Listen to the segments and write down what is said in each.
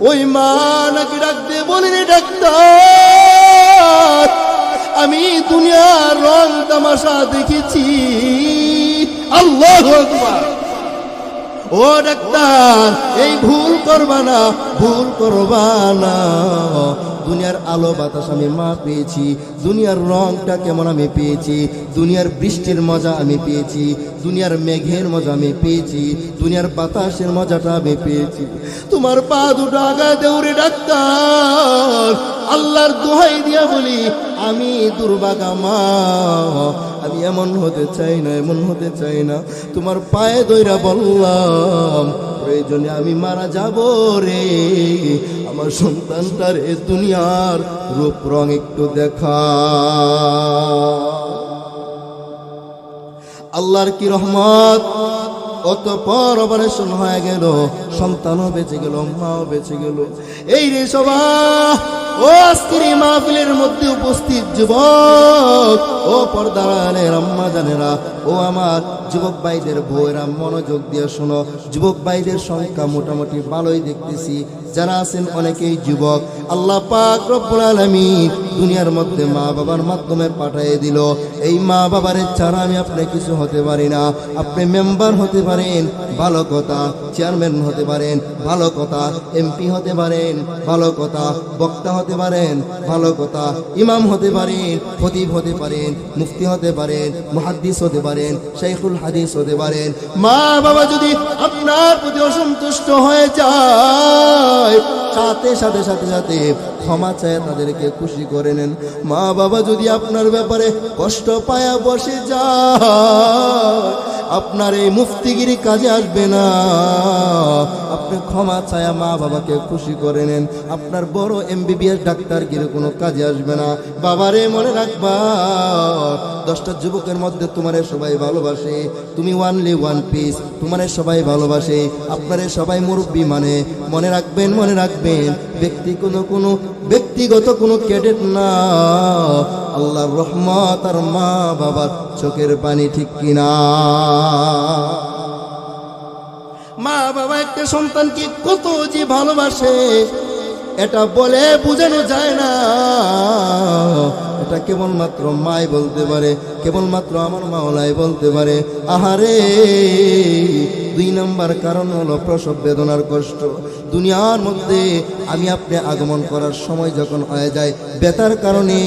ওই মা নাকি ডাক দিয়ে বলেন, ডাক্তার আমি দুনিয়ার রং তামাশা দেখেছি। আল্লাহু আকবার। ও ডাক্তার এই ভুল করবা না, ভুল করবা না। দুনিয়ার আলো বাতাস আমি মা পেয়েছি, দুনিয়ার রংটা কেমন আমি পেয়েছি, দুনিয়ার বৃষ্টির মজা আমি পেয়েছি, দুনিয়ার মেঘের মজা আমি পেয়েছি, দুনিয়ার বাতাসের মজাটা আমি পেয়েছি। তোমার পা দুটো আগা দেউরে ডাক্তার, আল্লাহর দোহাই দিয়া বলি আমি দুর্ভাগা মা, আমি এমন হতে চাই না, এমন হতে চাই না। তোমার পায়ে দইরা বললাম প্রয়োজনে আমি মারা যাব রে, আমার সন্তানটার এ দুনিয়ার রূপ রং একটু দেখা। আল্লাহর কি রহমত, অতঃপর অপারেশন হয়ে গেল, সন্তানও বেঁচে গেল, মাও বেঁচে গেল। এই রে সভা, ও আজকের এই মাহফিলের মধ্যে উপস্থিত যুবক, ও পর্দার আড়ালের আম্মা জানেরা, ও আমার যুবক ভাইদের বউয়েরা মনোযোগ দিয়ে শোনো। যুবক ভাইদের সংখ্যা মোটামুটি ভালোই দেখতেছি, যারা আছেন অনেকেই যুবক। আল্লাহ পাক রব্বুল আলামিন দুনিয়ার মধ্যে মা বাবার মাধ্যমে পাঠিয়ে দিল। এই মা বাবার ছাড়া আমি আপনি কিছু হতে পারি না। আপনি মেম্বার হতে পারেন, ভালো কথা, চেয়ারম্যান হতে পারেন, ভালো কথা, এমপি হতে পারেন, ভালো কথা, বক্তা হতে পারেন, ভালো কথা, ইমাম হতে পারেন, খতিব হতে পারেন, মুফতি হতে পারেন, মুহাদ্দিস হতে পারেন, শাইখুল হাদিস হতে পারেন। মা বাবা যদি আপনার প্রতি অসন্তুষ্ট হয়ে যায়, সাথে সাথে সাথে সাথে ক্ষমা চায় তাদেরকে খুশি করে নেন। মা বাবা যদি আপনার ব্যাপারে কষ্ট পায়া বসে যায়, আপনার এই মুফতিগিরি কাজে আসবে না। আপনি ক্ষমা চায়া মা বাবাকে খুশি করে নেন, আপনার বড় MBBS ডাক্তারগিরি কোনো কাজে আসবে না। বাবারে মনে রাখবা, 10টা যুবকের মধ্যে তোমারে সবাই ভালোবাসে, তুমি ওয়ানলি ওয়ান পিস, তোমারে সবাই ভালোবাসে, আপনারে সবাই মুরব্বী মানে। মনে রাখবেন, মনে রাখবেন, ব্যক্তিগত কোনো ক্যাডেট না, আল্লাহর রহমত আর মা বাবার চোখের পানি, ঠিক কিনা? মা বাবা একটা সন্তানকে কত যে ভালোবাসে এটা বলে বোঝানো যায় না। এটা কেবলমাত্র মাই বলতে পারে, কেবলমাত্র আমার মাওলাই বলতে পারে। আহারে, 2 নম্বর কারণ হলো প্রসব বেদনার কষ্ট। দুনিয়ার মধ্যে আমি আপনি আগমন করার সময় যখন হয়ে যায়, ব্যথার কারণে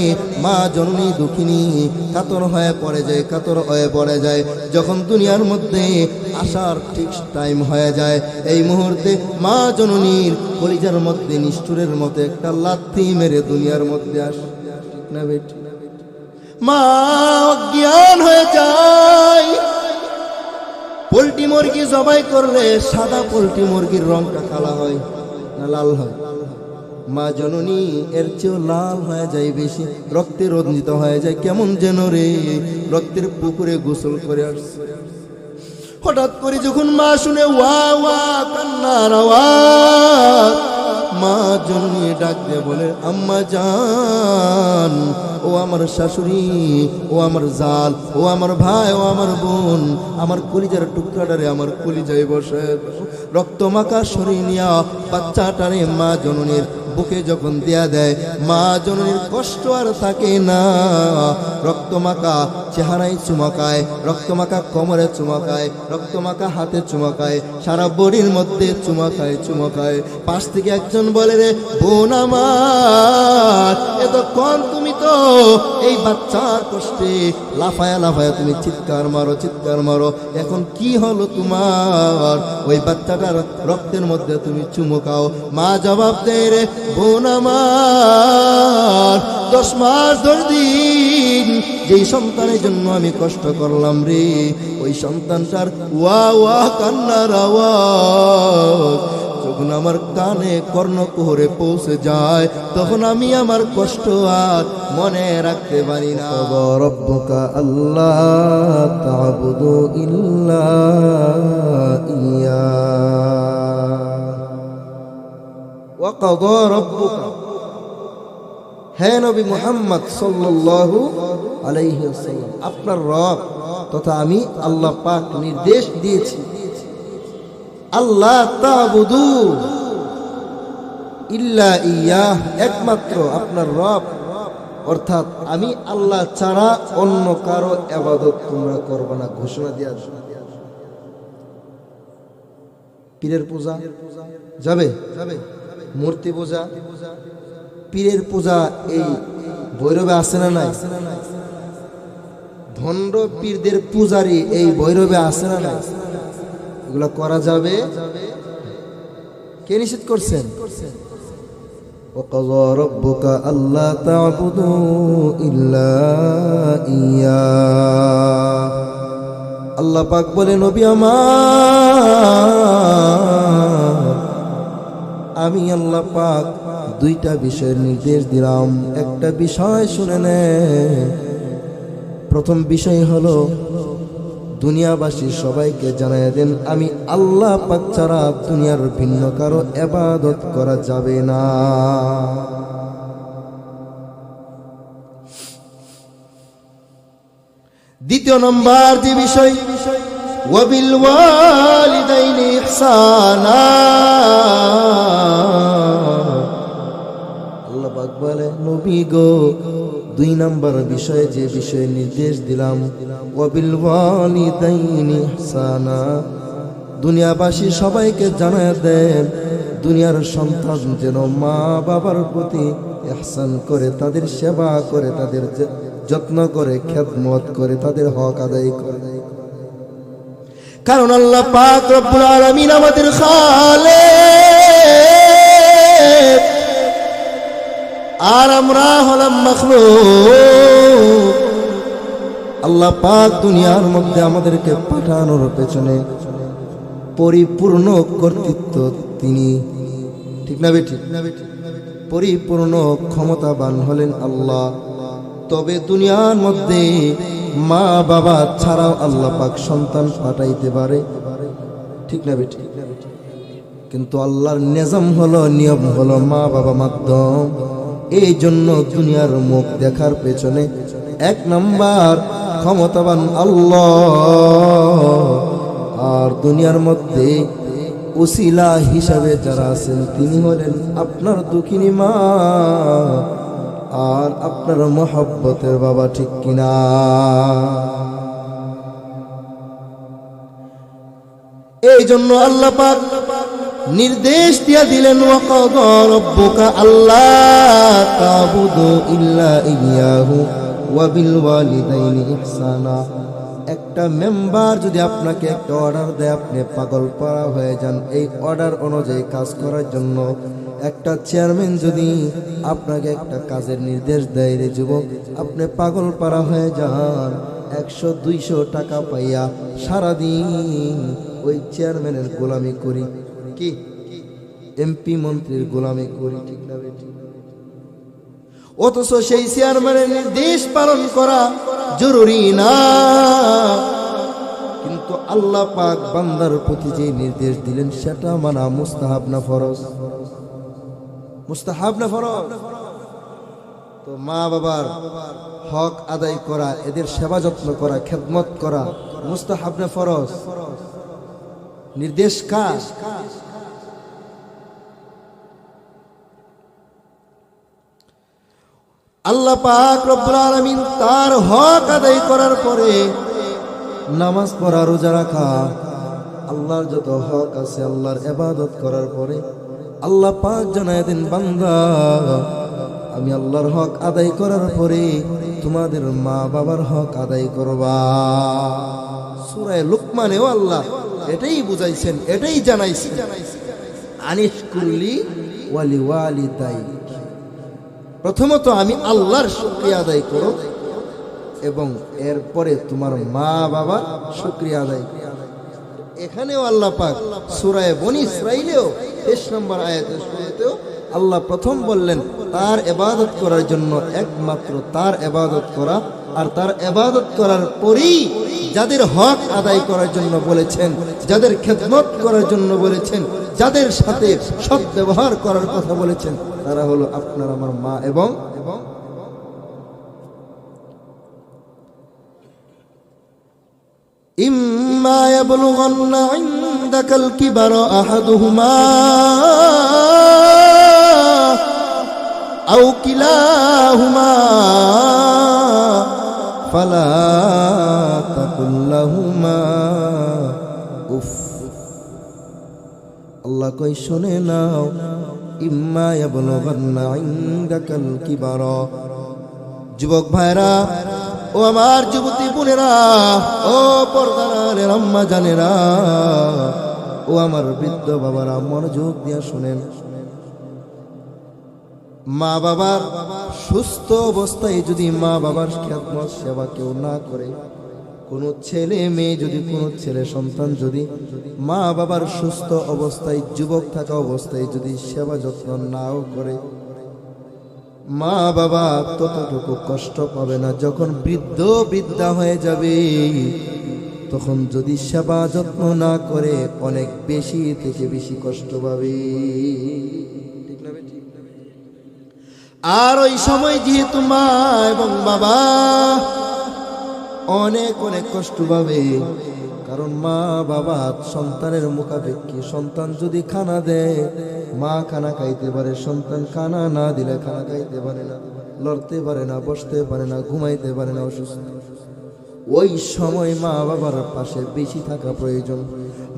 মা জননী দুঃখিনী কাতর হয়ে পড়ে যায়, কাতর হয়ে পড়ে যায়। যখন দুনিয়ার মধ্যে আসার ঠিক টাইম হয়ে যায়, এই মুহূর্তে মা জননীর কলিজার মধ্যে নিষ্ঠুরের মতো একটা লাথি মেরে দুনিয়ার মধ্যে আসে না বেটি। মা অজ্ঞান হয়ে যায়। পোল্ট্রি মুরগি জবাই করলে সাদা পোল্ট্রি মুরগির রংটা কালা হয় না লাল হয়? মা জননী এর চেয়েও লাল হয়ে যায়, বেশি রক্তে রঞ্জিত হয়ে যায়। কেমন যেন রে, রক্তের পুকুরে গোসল করে আসছে। হঠাৎ করে যখন মা শুনে ওয়া ওয়া কান্নার আওয়াজ, মা জননী ডাক দিয়ে বলে, আম্মা জান, ও আমার শাশুড়ি, ও আমার জাল, ও আমার ভাই, ও আমার বোন, আমার কলিজার টুকরাটারে আমার কলিজায় বসে রক্ত মাখা শরীর নিয়া বাচ্চাটারে মা জননীর বুকে যখন দেয়া দেয়, মা জননীর কষ্ট আর থাকে না। রক্তমাখা চেহারায় চুমাকায়, রক্তমাখা কোমরে চুমাকায়, রক্তমাখা হাতে চুমাকায়, সারা বডির মধ্যে চুমাকায় চুমাকায়। পাশ থেকে একজন বলে, রে বোন আমার, এতক্ষণ তুমি তো এই বাচ্চার কষ্টে লাফায়া লাফায়া তুমি চিৎকার মারো, চিৎকার মারো, এখন কি হলো তোমার? ওই বাচ্চাটার রক্তের মধ্যে তুমি চুমকাও। মা জবাব দেয়, রে বোন আমার, 10 মাস 10 দিন যেই সন্তানের জন্য আমি কষ্ট করলাম রে, ওই সন্তানটার ওয়া ওয়া কান্নার আওয়াজ যখন আমার কানে কর্ণকুহরে পৌঁছে যায়, তখন আমি আমার কষ্ট আর মনে রাখতে পারি না। রব্বুকা আল্লাহ তা'বুদু ইল্লা ইয়া ওয়া কাদা রব্বুকা, হে নবী মুহাম্মদ সাল্লাল্লাহু আলাইহি ওয়াসাল্লাম, আপনার রব তথা আমি আল্লাহ পাক নির্দেশ দিয়েছি, আল্লাহ তা'বুদু, ইল্লা ইয়াহ, একমাত্র আপনার রব, অর্থাৎ আমি আল্লাহ ছাড়া অন্য কারো ইবাদত তোমরা করবে না, ঘোষণা দেয়া। পীরের পূজা যাবে, মূর্তি পূজা, পীরের পূজা এই ভৈরবে আছে না নাই? ভণ্ড পীরদের পূজারি এই ভৈরবে আছে না নাই? এগুলো করা যাবে? কে নিষেধ করছেন? وَقَضَى رَبُّكَ أَلَّا تَعْبُدُوا إِلَّا إِيَّاهُ। আল্লাহ পাক বলে, নবী আমার, আমি আল্লাহ পাক দুইটা বিষয়ের নির্দেশ দিলাম। একটা বিষয় শুনে নে। প্রথম বিষয় হলো দুনিয়াবাসী সবাইকে জানায় দেন, আমি আল্লাহ পাক ছাড়া দুনিয়ার ভিন্ন কারো ইবাদত করা যাবে না। দ্বিতীয় নম্বর যে বিষয়, ওয়াবিল ওয়ালিদাইনি ইহসানা। আল্লাহ পাক বলে, নবী গো, দুই নম্বর বিষয়ে যে বিষয়ে নির্দেশ দিলাম, ওয়াবিল ওয়ালিদাইনি ইহসানা, দুনিয়াবাসী সবাইকে জানায় দেন, দুনিয়ার সন্তান যেন মা বাবার প্রতি ইহসান করে, তাদের সেবা করে, তাদের যত্ন করে, খেদমত করে, তাদের হক আদায় করে। কারণ আল্লাহ পাক রব্বুল আলামিন আমাদের খালেক, আর আমরা হলাম মাখলুক। আল্লাহ পাক দুনিয়ার মধ্যে আমাদেরকে পাঠানোর পেছনে পরিপূর্ণ কর্তৃত্ব তিনি, ঠিক না বেঠিক? পরিপূর্ণ ক্ষমতাবান হলেন আল্লাহ। তবে দুনিয়ার মধ্যে মা বাবা ছাড়াও আল্লাহ পাক সন্তান পাঠাইতে পারে, ঠিক না বেঠিক? কিন্তু আল্লাহর নিজাম হলো, নিয়ম হলো মা বাবা মাধ্যম। এই জন্য দুনিয়ার মুখ দেখার পেছনে এক নাম্বার ক্ষমতাবান আল্লাহ, আর দুনিয়ার মধ্যে উসিলা হিসাবে যারা আছেন তিনি হলেন আপনার দুঃখিনী মা আর আপনার মহব্বতের বাবা, ঠিক কিনা? এই জন্য আল্লাহ পাক নির্দেশ দিয়া দিলেন, ওয়াকাদা রাব্বুকা আল্লা তা'বুদু ইল্লা ইয়্যাহু ওয়া বিল ওয়ালিদাইনি ইহসানা। একটা মেম্বার যদি আপনাকে একটা অর্ডার দেয়, আপনি পাগল পারা হয়ে যান এই অর্ডার অনুযায়ী কাজ করার জন্য। একটা চেয়ারম্যান যদি আপনাকে একটা কাজের নির্দেশ দেয়, রে যুবক, আপনি পাগল পারা হয়ে যান, 100-200 টাকা পাইয়া সারাদিন ওই চেয়ারম্যানের গোলামি করি, কি এমপি মন্ত্রীর গোলামি করি, ঠিক না বেঠিক? অথচ সেই চেয়ারম্যানের নির্দেশ পালন করা জরুরি না, কিন্তু আল্লাহ পাক বান্দার প্রতি যে নির্দেশ দিলেন সেটা মানা মুস্তাহাব না ফরজ? মুস্তাহাব না ফরজ? তো মা বাবার হক আদায় করা, এদের সেবা যত্ন করা, খেদমত করা মুস্তাহাব না ফরজ? নির্দেশ কার? আল্লাহ পাক রব্বুল আলামিন তার হক আদায় করার পরে নামাজ পড়া, রোজা রাখা, আল্লাহর যত হক আছে আল্লাহর ইবাদত করার পরে আল্লাহ পাক জানায় দেন, বান্দা আমি আল্লাহর হক আদায় করার পরে তোমাদের মা বাবার হক আদায় করবা। সূরা লুকমানেও আল্লাহ এটাই বুঝাইছেন, এটাই জানাইছেন, আনিশকুরলি ওয়ালি ওয়ালিদাইক। প্রথমত আমি আল্লাহর শুকরিয়া আদায় করো এবং এরপরে তোমার মা বাবা শুকরিয়া আদায় করো। এখানেও আল্লাহ পাক সূরা বনী ইসরাঈলেও 23 নম্বর আয়াতের শুরুতেও আল্লাহ প্রথম বললেন তার ইবাদত করার জন্য, একমাত্র তার ইবাদত করা, আর তার ইবাদত করার পরেই যাদের হক আদায় করার জন্য বলেছেন, যাদের খেদমত করার জন্য বলেছেন, যাদের সাথে সৎ ব্যবহার করার কথা বলেছেন, তারা হলো আপনার আমার মা এবং ইম্মা ইয়াবলুগান্না ইনদাকাল কিবারা আহাদুহুমা আও কিলাহুমা ফালা তাকুল লাহুমা উফ। আল্লাহ কই শুনে নাও, ইম্মা ইয়াবলুগান্না ইনদাকাল কিবারা। যুবক ভাইরা, ও আমার যুবতী বোনেরা, ও পর্দার আম্মা জানেরা, ও আমার বৃদ্ধ বাবারা, মনোযোগ দিয়ে শুনেন। মা বাবার সুস্থ অবস্থায় যদি মা বাবার খেদমত সেবা কেউ না করে, কোনো ছেলে মেয়ে যদি, কোনো ছেলে সন্তান যদি মা বাবার সুস্থ অবস্থায়, যুবক থাকা অবস্থায় যদি সেবা যত্ন নাও করে, মা বাবা ততটুকু কষ্ট পাবে না। যখন বৃদ্ধ বৃদ্ধা হয়ে যাবে, তখন যদি সেবা যত্ন না করে অনেক বেশি থেকে বেশি কষ্ট পাবে। ঠিক না বেটি? আর ওই সময় যেহেতু মা এবং বাবা অনেক অনেক কষ্ট পাবে, কারণ মা বাবা সন্তানের মুখাপেক্ষী। সন্তান যদি খানা দেয়, মা খানা খাইতে পারে, সন্তান খানা না দিলে খানা খাইতে পারে না, লড়তে পারে না, বসতে পারে না, ঘুমাইতে পারে না, অসুস্থ। ওই সময় মা বাবার পাশে বেশি থাকা প্রয়োজন,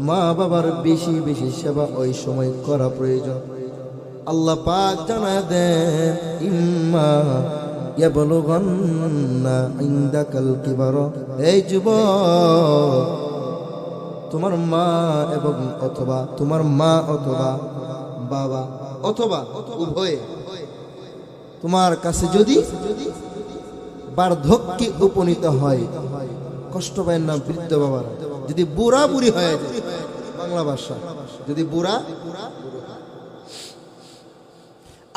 মা বাবার বেশি বেশি সেবা ওই সময় করা প্রয়োজন। আল্লাহ পাক জানায় দেন, ইম্মা ইয়াবলুগান্না ইনদাকাল কিবারা। এই যুবক, তোমার মা এবং অথবা তোমার মা অথবা বাবা অথবা উভয়ে তোমার কাছে যদি বার্ধক্যে উপনীত হয়, কষ্ট পায় না বৃদ্ধ বাবার, যদি বুড়া বুড়ি হয়ে যায়, বাংলা ভাষা যদি বুড়া,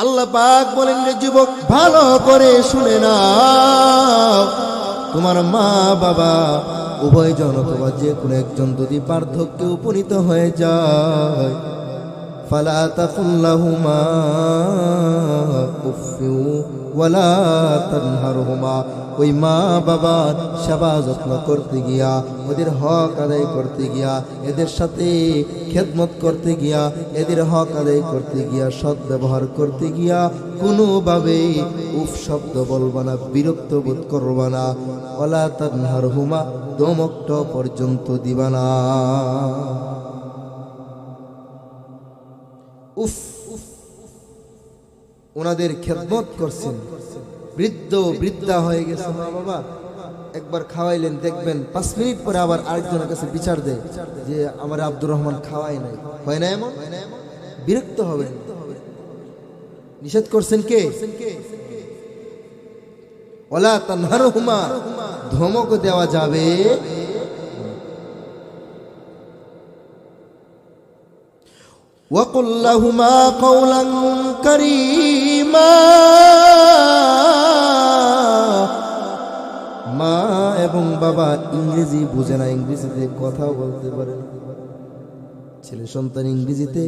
আল্লাহ পাক বলেন, যুবক ভালো করে শুনে নাও, তোমার মা বাবা উভয়জন অথবা যে কোনো একজন যদি বার্ধক্যে উপনীত হয়ে যায়, ফালা তাকুল লাহুমা উফফি ওয়ালা তানহারহুমা। ওই মা বাবার সেবা যত্ন করতে গিয়া, ওদের হক আদায় করতে গিয়া, এদের সাথে খেদমত করতে গিয়া, এদের হক আদায় করতে গিয়া, সৎ ব্যবহার করতে গিয়া কোনোভাবে উফ শব্দ বলবা না, বিরক্ত বোধ করবা না। ওয়ালা তানহারহুমা, দমকট পর্যন্ত দিবা না। উফ, ওনাদের খেদমত করছেন, বৃদ্ধ বৃদ্ধা হয়ে গেছে মা বাবা, একবার খাওয়াইলেন, দেখবেন 5 মিনিট পরে আবার আরেকজনের কাছে বিচার দেয় যে আমার আব্দুর রহমান খাওয়াই নাই। হয় না এমন? বিরক্ত হবেন। নিষেধ করছেন কে? ওয়ালা তানহারহুমা, ধমক দেওয়া যাবে। ওয়াকুল লাহুমা কাওলান কারীমা। মা এবং বাবা ইংরেজি বুঝে না, ইংরেজিতে কথা বলতে পারে না। ছেলে সন্তান ইংরেজিতে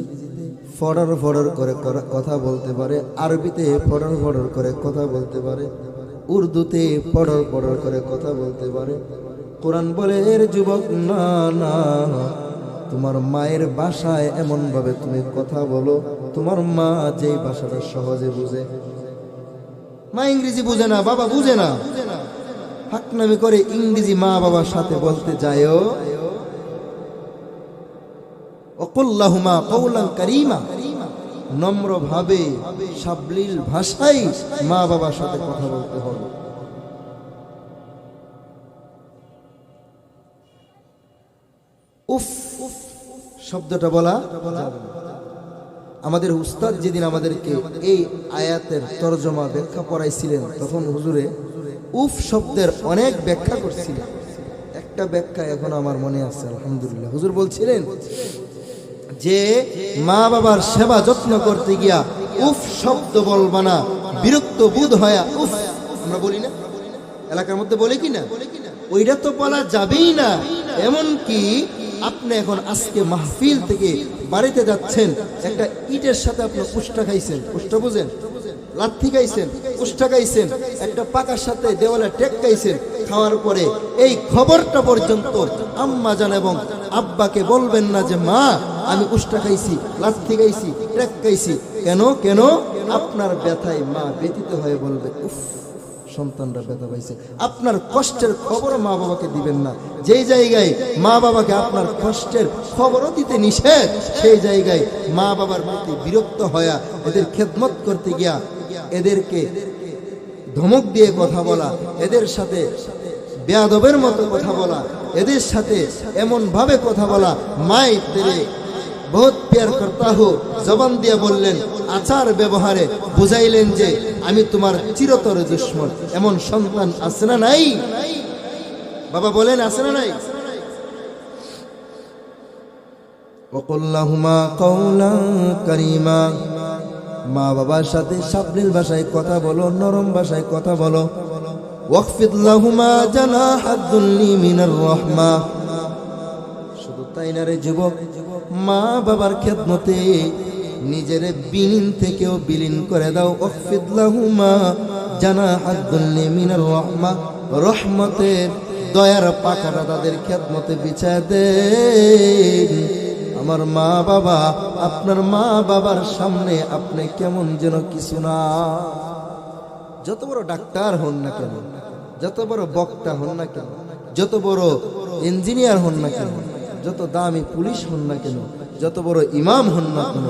ফড়র ফড়র করে কথা বলতে পারে, আরবিতে ফড়র ফড়র করে কথা বলতে পারে, উর্দুতে ফড়র ফড়র করে কথা বলতে পারে। কোরআন বলে, এর যুবক, না না, তোমার মায়ের ভাষায় এমন ভাবে তুমি কথা বলো, তোমার মা যেই ভাষাটা সহজে বুঝে। মা ইংরেজি বুঝে না, বাবা বুঝে না, হাকনামি করে ইংরেজি মা বাবার সাথে বলতে যায়ও। ওয়াকুল লাহুমা কাওলান কারীমা, নম্র ভাবে সাবলীল ভাষায় মা বাবার সাথে কথা বলতে হবে। উফ শব্দটা বলা যাবে না। আমাদের উস্তাদ যেদিন আমাদেরকে এই আয়াতের তরজমা ব্যাখ্যা পড়াইছিলেন, তখন হুজুরে উফ শব্দের অনেক ব্যাখ্যা করছিলেন। একটা ব্যাখ্যা এখন আমার মনে আছে, আলহামদুলিল্লাহ। হুজুর বলছিলেন যে মা বাবার সেবা যত্ন করতে গিয়া উফ শব্দ বলবা না, বিরক্ত বোধ হয় উফ আমরা বলি না, এলাকার মধ্যে বলে কি না, ওইটা তো বলা যাবেই না। এমন কি আপনি এখন আজকে মাহফিল থেকে বাড়িতে যাচ্ছেন, একটা ইটের সাথে আপনি কুষ্টা খাইছেন, কুষ্টা বুঝেন, লাথি খাইছেন, উষ্টা খাইছেন, একটা পাকার সাথে দেওয়ালে টেক খাইছেন, খাওয়ার পরে এই খবরটা পর্যন্ত আম্মা জান এবং আব্বাকে বলবেন না যে মা আমি উষ্টা খাইছি, লাথি খাইছি, টেক খাইছি। কেন কেন? আপনার ব্যথায় মা ব্যথিত হয়ে বলবে উফ সন্তানরা ব্যথা পাইছে। আপনার কষ্টের খবর মা বাবাকে দিবেন না। যেই জায়গায় মা বাবাকে আপনার কষ্টের খবরও দিতে নিষেধ, সেই জায়গায় মা বাবার প্রতি বিরক্ত হয়ে এদের খেদমত করতে গিয়া এদেরকে ধমক দিয়ে কথা বলা, এদের সাথে বেয়াদবের মতো কথা বলা, এদের সাথে এমন ভাবে কথা বলা, মাই তেরে বহুত প্যার করতা হো জবান দিয়ে বললেন, আচার ব্যবহারে বুঝাইলেন যে আমি তোমার চিরতর দুশ্মন। এমন সন্তান আছে না নাই? বাবা বলেন আছে না নাই? ওয়াকুল্লাহুমা কাওলান কারীমা, মা বাবার সাথে সাবলীল ভাষায় কথা বলো, নরম ভাষায় কথা বলো। ওয়াখফিদ লাহুমা জানাহাদ দুল্লি মিনার রাহমা, শুধু তাই না রে যুবক, মা বাবার খেদমতে নিজের বিলীন থেকেও বিলীন করে দাও। ওয়াখফিদ লাহুমা জানাহাদ দুল্লি মিনার রাহমা, রহমতের দয়ার পাখাটা তাদের খেদমতে বিছায় দেন। আমার মা বাবা, আপনার মা বাবার সামনে আপনি কেমন যেন কিছু না। যত বড় ডাক্তার হন না কেন, যত বড় বক্তা হন না কেন, যত বড় ইঞ্জিনিয়ার হন না কেন, যত দামি পুলিশ হন না কেন, যত বড় ইমাম হন না কেন,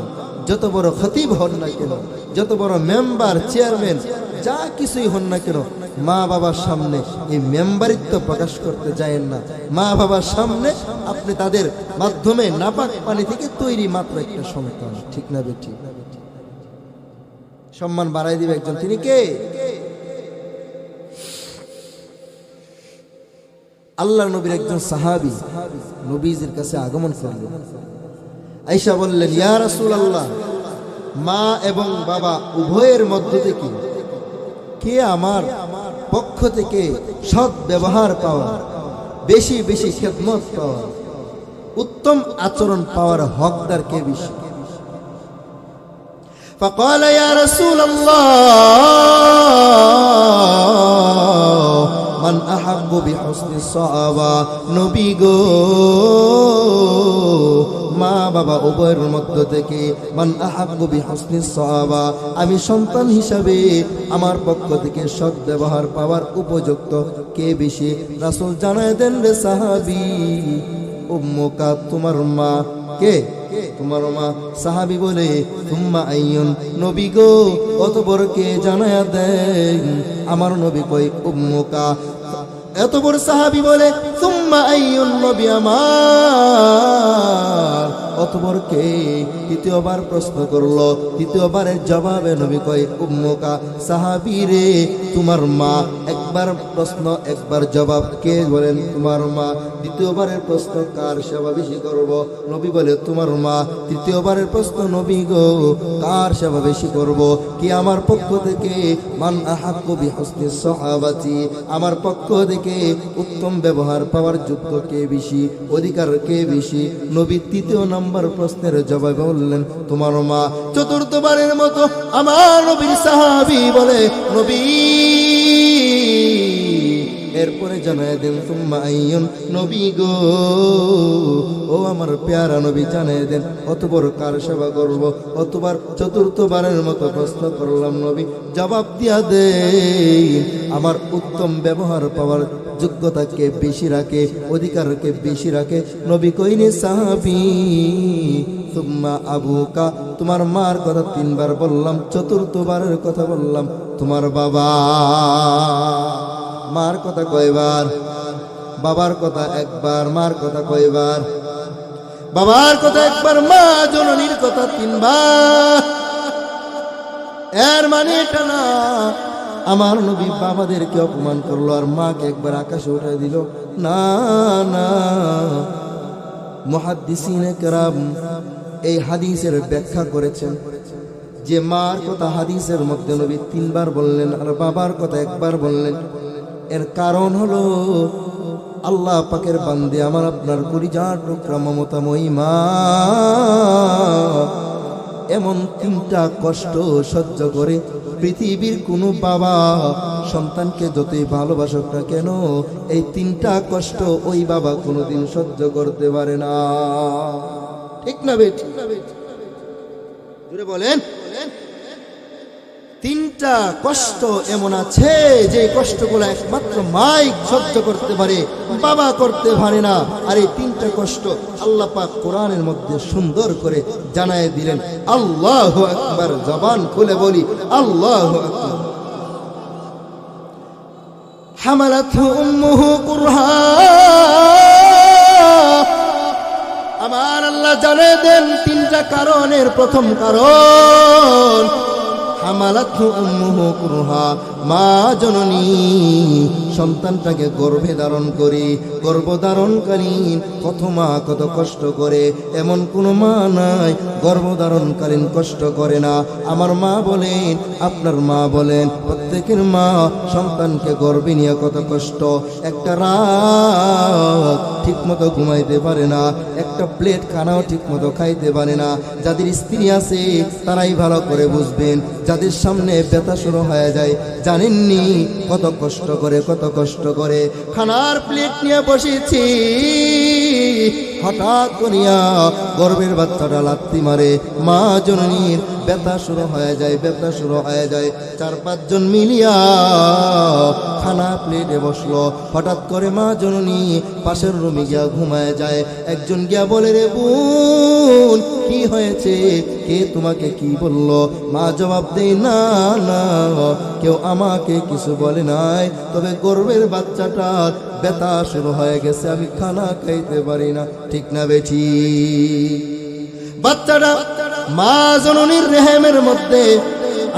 যত বড় খতিব হন না কেন, যত বড় মেম্বার চেয়ারম্যান যা কিছুই হন না কেন, মা বাবার সামনে এই মেম্বারিত্ব প্রকাশ করতে যায়েন না। মা বাবার সামনে আপনি তাদের মাধ্যমে নাপাক পানি থেকে তৈরি মাত্র একটা সন্তান। ঠিক না বেঠিক? সম্মান বাড়াই দিবে একজন, তিনি কে? আল্লাহ নবীর একজন সাহাবী নবীজির কাছে আগমন করলেন। আয়েশা বললেন, ইয়া রাসূলুল্লাহ, মা এবং বাবা উভয়ের মধ্য থেকে কে আমার পক্ষ থেকে সৎ ব্যবহার পাওয়া, বেশি বেশি খেদমত পাওয়া, উত্তম আচরণ পাওয়ার হকদার কে বেশি? فقال يا رسول الله من أحب بحسن الصحابة, নবী গো মা বাবা উভয়ের মধ্য থেকে মান আহাব্বু বিহুসনিস সাহাবা, আমি সন্তান হিসাবে আমার পক্ষ থেকে সৎ ব্যবহার পাওয়ার উপযুক্ত কে বেশি? রাসূল জানায় দেন, রে সাহাবী, উম্মুকা, তোমার মা। কে? তোমার মা। সাহাবী বলে, তুম্মা আইয়ুন, নবী গো অতঃপর কে? জানায়া দেন। আমার নবী কই, উম্মুকা। এত বড় সাহাবী বলে, তুম্মা আইয়ুন, নবী আমার অতঃপর কে? তৃতীয়বার প্রশ্ন করলো, তৃতীয়বারের জবাবে নবী কয়, উম্মুকা। সাহাবী রে, তোমার মা। একবার প্রশ্ন একবার জবাব, কে? বলেন তোমার মা। দ্বিতীয়বারের প্রশ্ন, কার সেবা বেশি করব? নবী বলে, তোমার মা। তৃতীয়বারের প্রশ্ন, নবী গো কার সেবা বেশি করব? কি আমার পক্ষ থেকে মান আহাক্কু বিহুসনিস সাহাবাতি, আমার পক্ষ থেকে উত্তম ব্যবহার পাওয়ার যোগ্য কে বেশি, অধিকার কে বেশি? নবী তৃতীয় নম্বর প্রশ্নের জবাবে বললেন, তোমার মা। চতুর্থবারের মতো আমার নবীর সাহাবী বলে, নবী। এরপরে জানায় দেন, তুম্মা আইয়ুন, নবী গো ও আমার পেয়ারা নবী জানায় দেন অতঃপর কার সেবা করব? অতবার চতুর্থবারের মতো প্রশ্ন করলাম, নবী জবাব দিয়া দেন আমার উত্তম ব্যবহার পাওয়ার যোগ্যতাকে বেশি রাখে, অধিকারকে বেশি রাখে। নবী কইনি, সাহাবী তুম্মা আবুকা, তোমার মার কথা তিনবার বললাম, চতুর্থবারের কথা বললাম তোমার বাবা। মার কথা কয়বার? বাবার কথা একবার, মার কথা কয়বার? বাবার কথা একবার, মা জননীর কথা তিনবার। এর মানে এটা না আমার নবী বাবাদেরকে অপমান করলো আর মাকে একবার আকাশে উঠাই দিল, না না। মুহাদ্দিসিনে কেরাম এই হাদিসের ব্যাখ্যা করেছেন যে মার কথা হাদিসের মধ্যে নবী তিনবার বললেন আর বাবার কথা একবার বললেন। এর কারণ হলো আল্লাহ পাকের বান্দে আমার আপনার কলিজার টুকরা মমতাময়ী মা এমন 3টা কষ্ট সহ্য করে পৃথিবীর কোনো বাবা সন্তানকে যতই ভালোবাসুক না কেন, এই 3টা কষ্ট ওই বাবা কোনোদিন সহ্য করতে পারে না। ঠিক না বেটি? জোরে বলেন। 3টা কষ্ট এমন আছে যে কষ্টগুলো একমাত্র মাই সহ্য করতে পারে, বাবা করতে পারে না। আর এই 3টা কষ্ট আল্লাহ পাক কোরআনের মধ্যে সুন্দর করে জানায় দিলেন। আল্লাহু আকবার, জবান খুলে বলি আল্লাহু আকবার। হামালাতহু উম্মুহু কুরহা, আমার আল্লাহ জানিয়ে দেন 3টা কারণের প্রথম কারণ হামালাতহু উম্মুহু কুরহা, মা জননী সন্তানটাকে গর্ভে ধারণ করে, গর্ভধারণকালীন কত মা কত কষ্ট করে, এমন কোনো মা নাই গর্ভধারণকালীন কষ্ট করে না। আমার মা বলেন, আপনার মা বলেন, প্রত্যেকের মা সন্তানকে গর্ভে নিয়ে কত কষ্ট। একটা রাত ঠিক মতো ঘুমাইতে পারে না, একটা প্লেট খানাও ঠিক মতো খাইতে পারে না। যাদের স্ত্রী আছে তারাই ভালো করে বুঝবেন, যাদের সামনে ব্যথা শুরু হয়ে যায় জানেননি কত কষ্ট করে, কত কষ্ট করে। খানার প্লেট নিয়ে বসেছি, হঠাৎ করিয়া গর্ভের বাচ্চাটা লাথি মারে, মা জননীর ব্যথা শুরু হয়ে যায়, ব্যথা শুরু হয়ে যায়। 4-5 জন মিলিয়া খানা প্লেটে বসলো, হঠাৎ করে মা জননী পাশের রুমে গিয়া ঘুমায় যায়। একজন গিয়া বলে, রে বোন কি হয়েছে, কে তোমাকে কি বললো? মা জবাব দেয়, না না কেউ আমাকে কিছু বলে নাই, তবে গর্ভের বাচ্চাটার ব্যথা শুরু হয়ে গেছে, আমি খানা খাইতে পারি না। ঠিক না বেঠি? বাচ্চাটা মা জননীর রেহেমের মধ্যে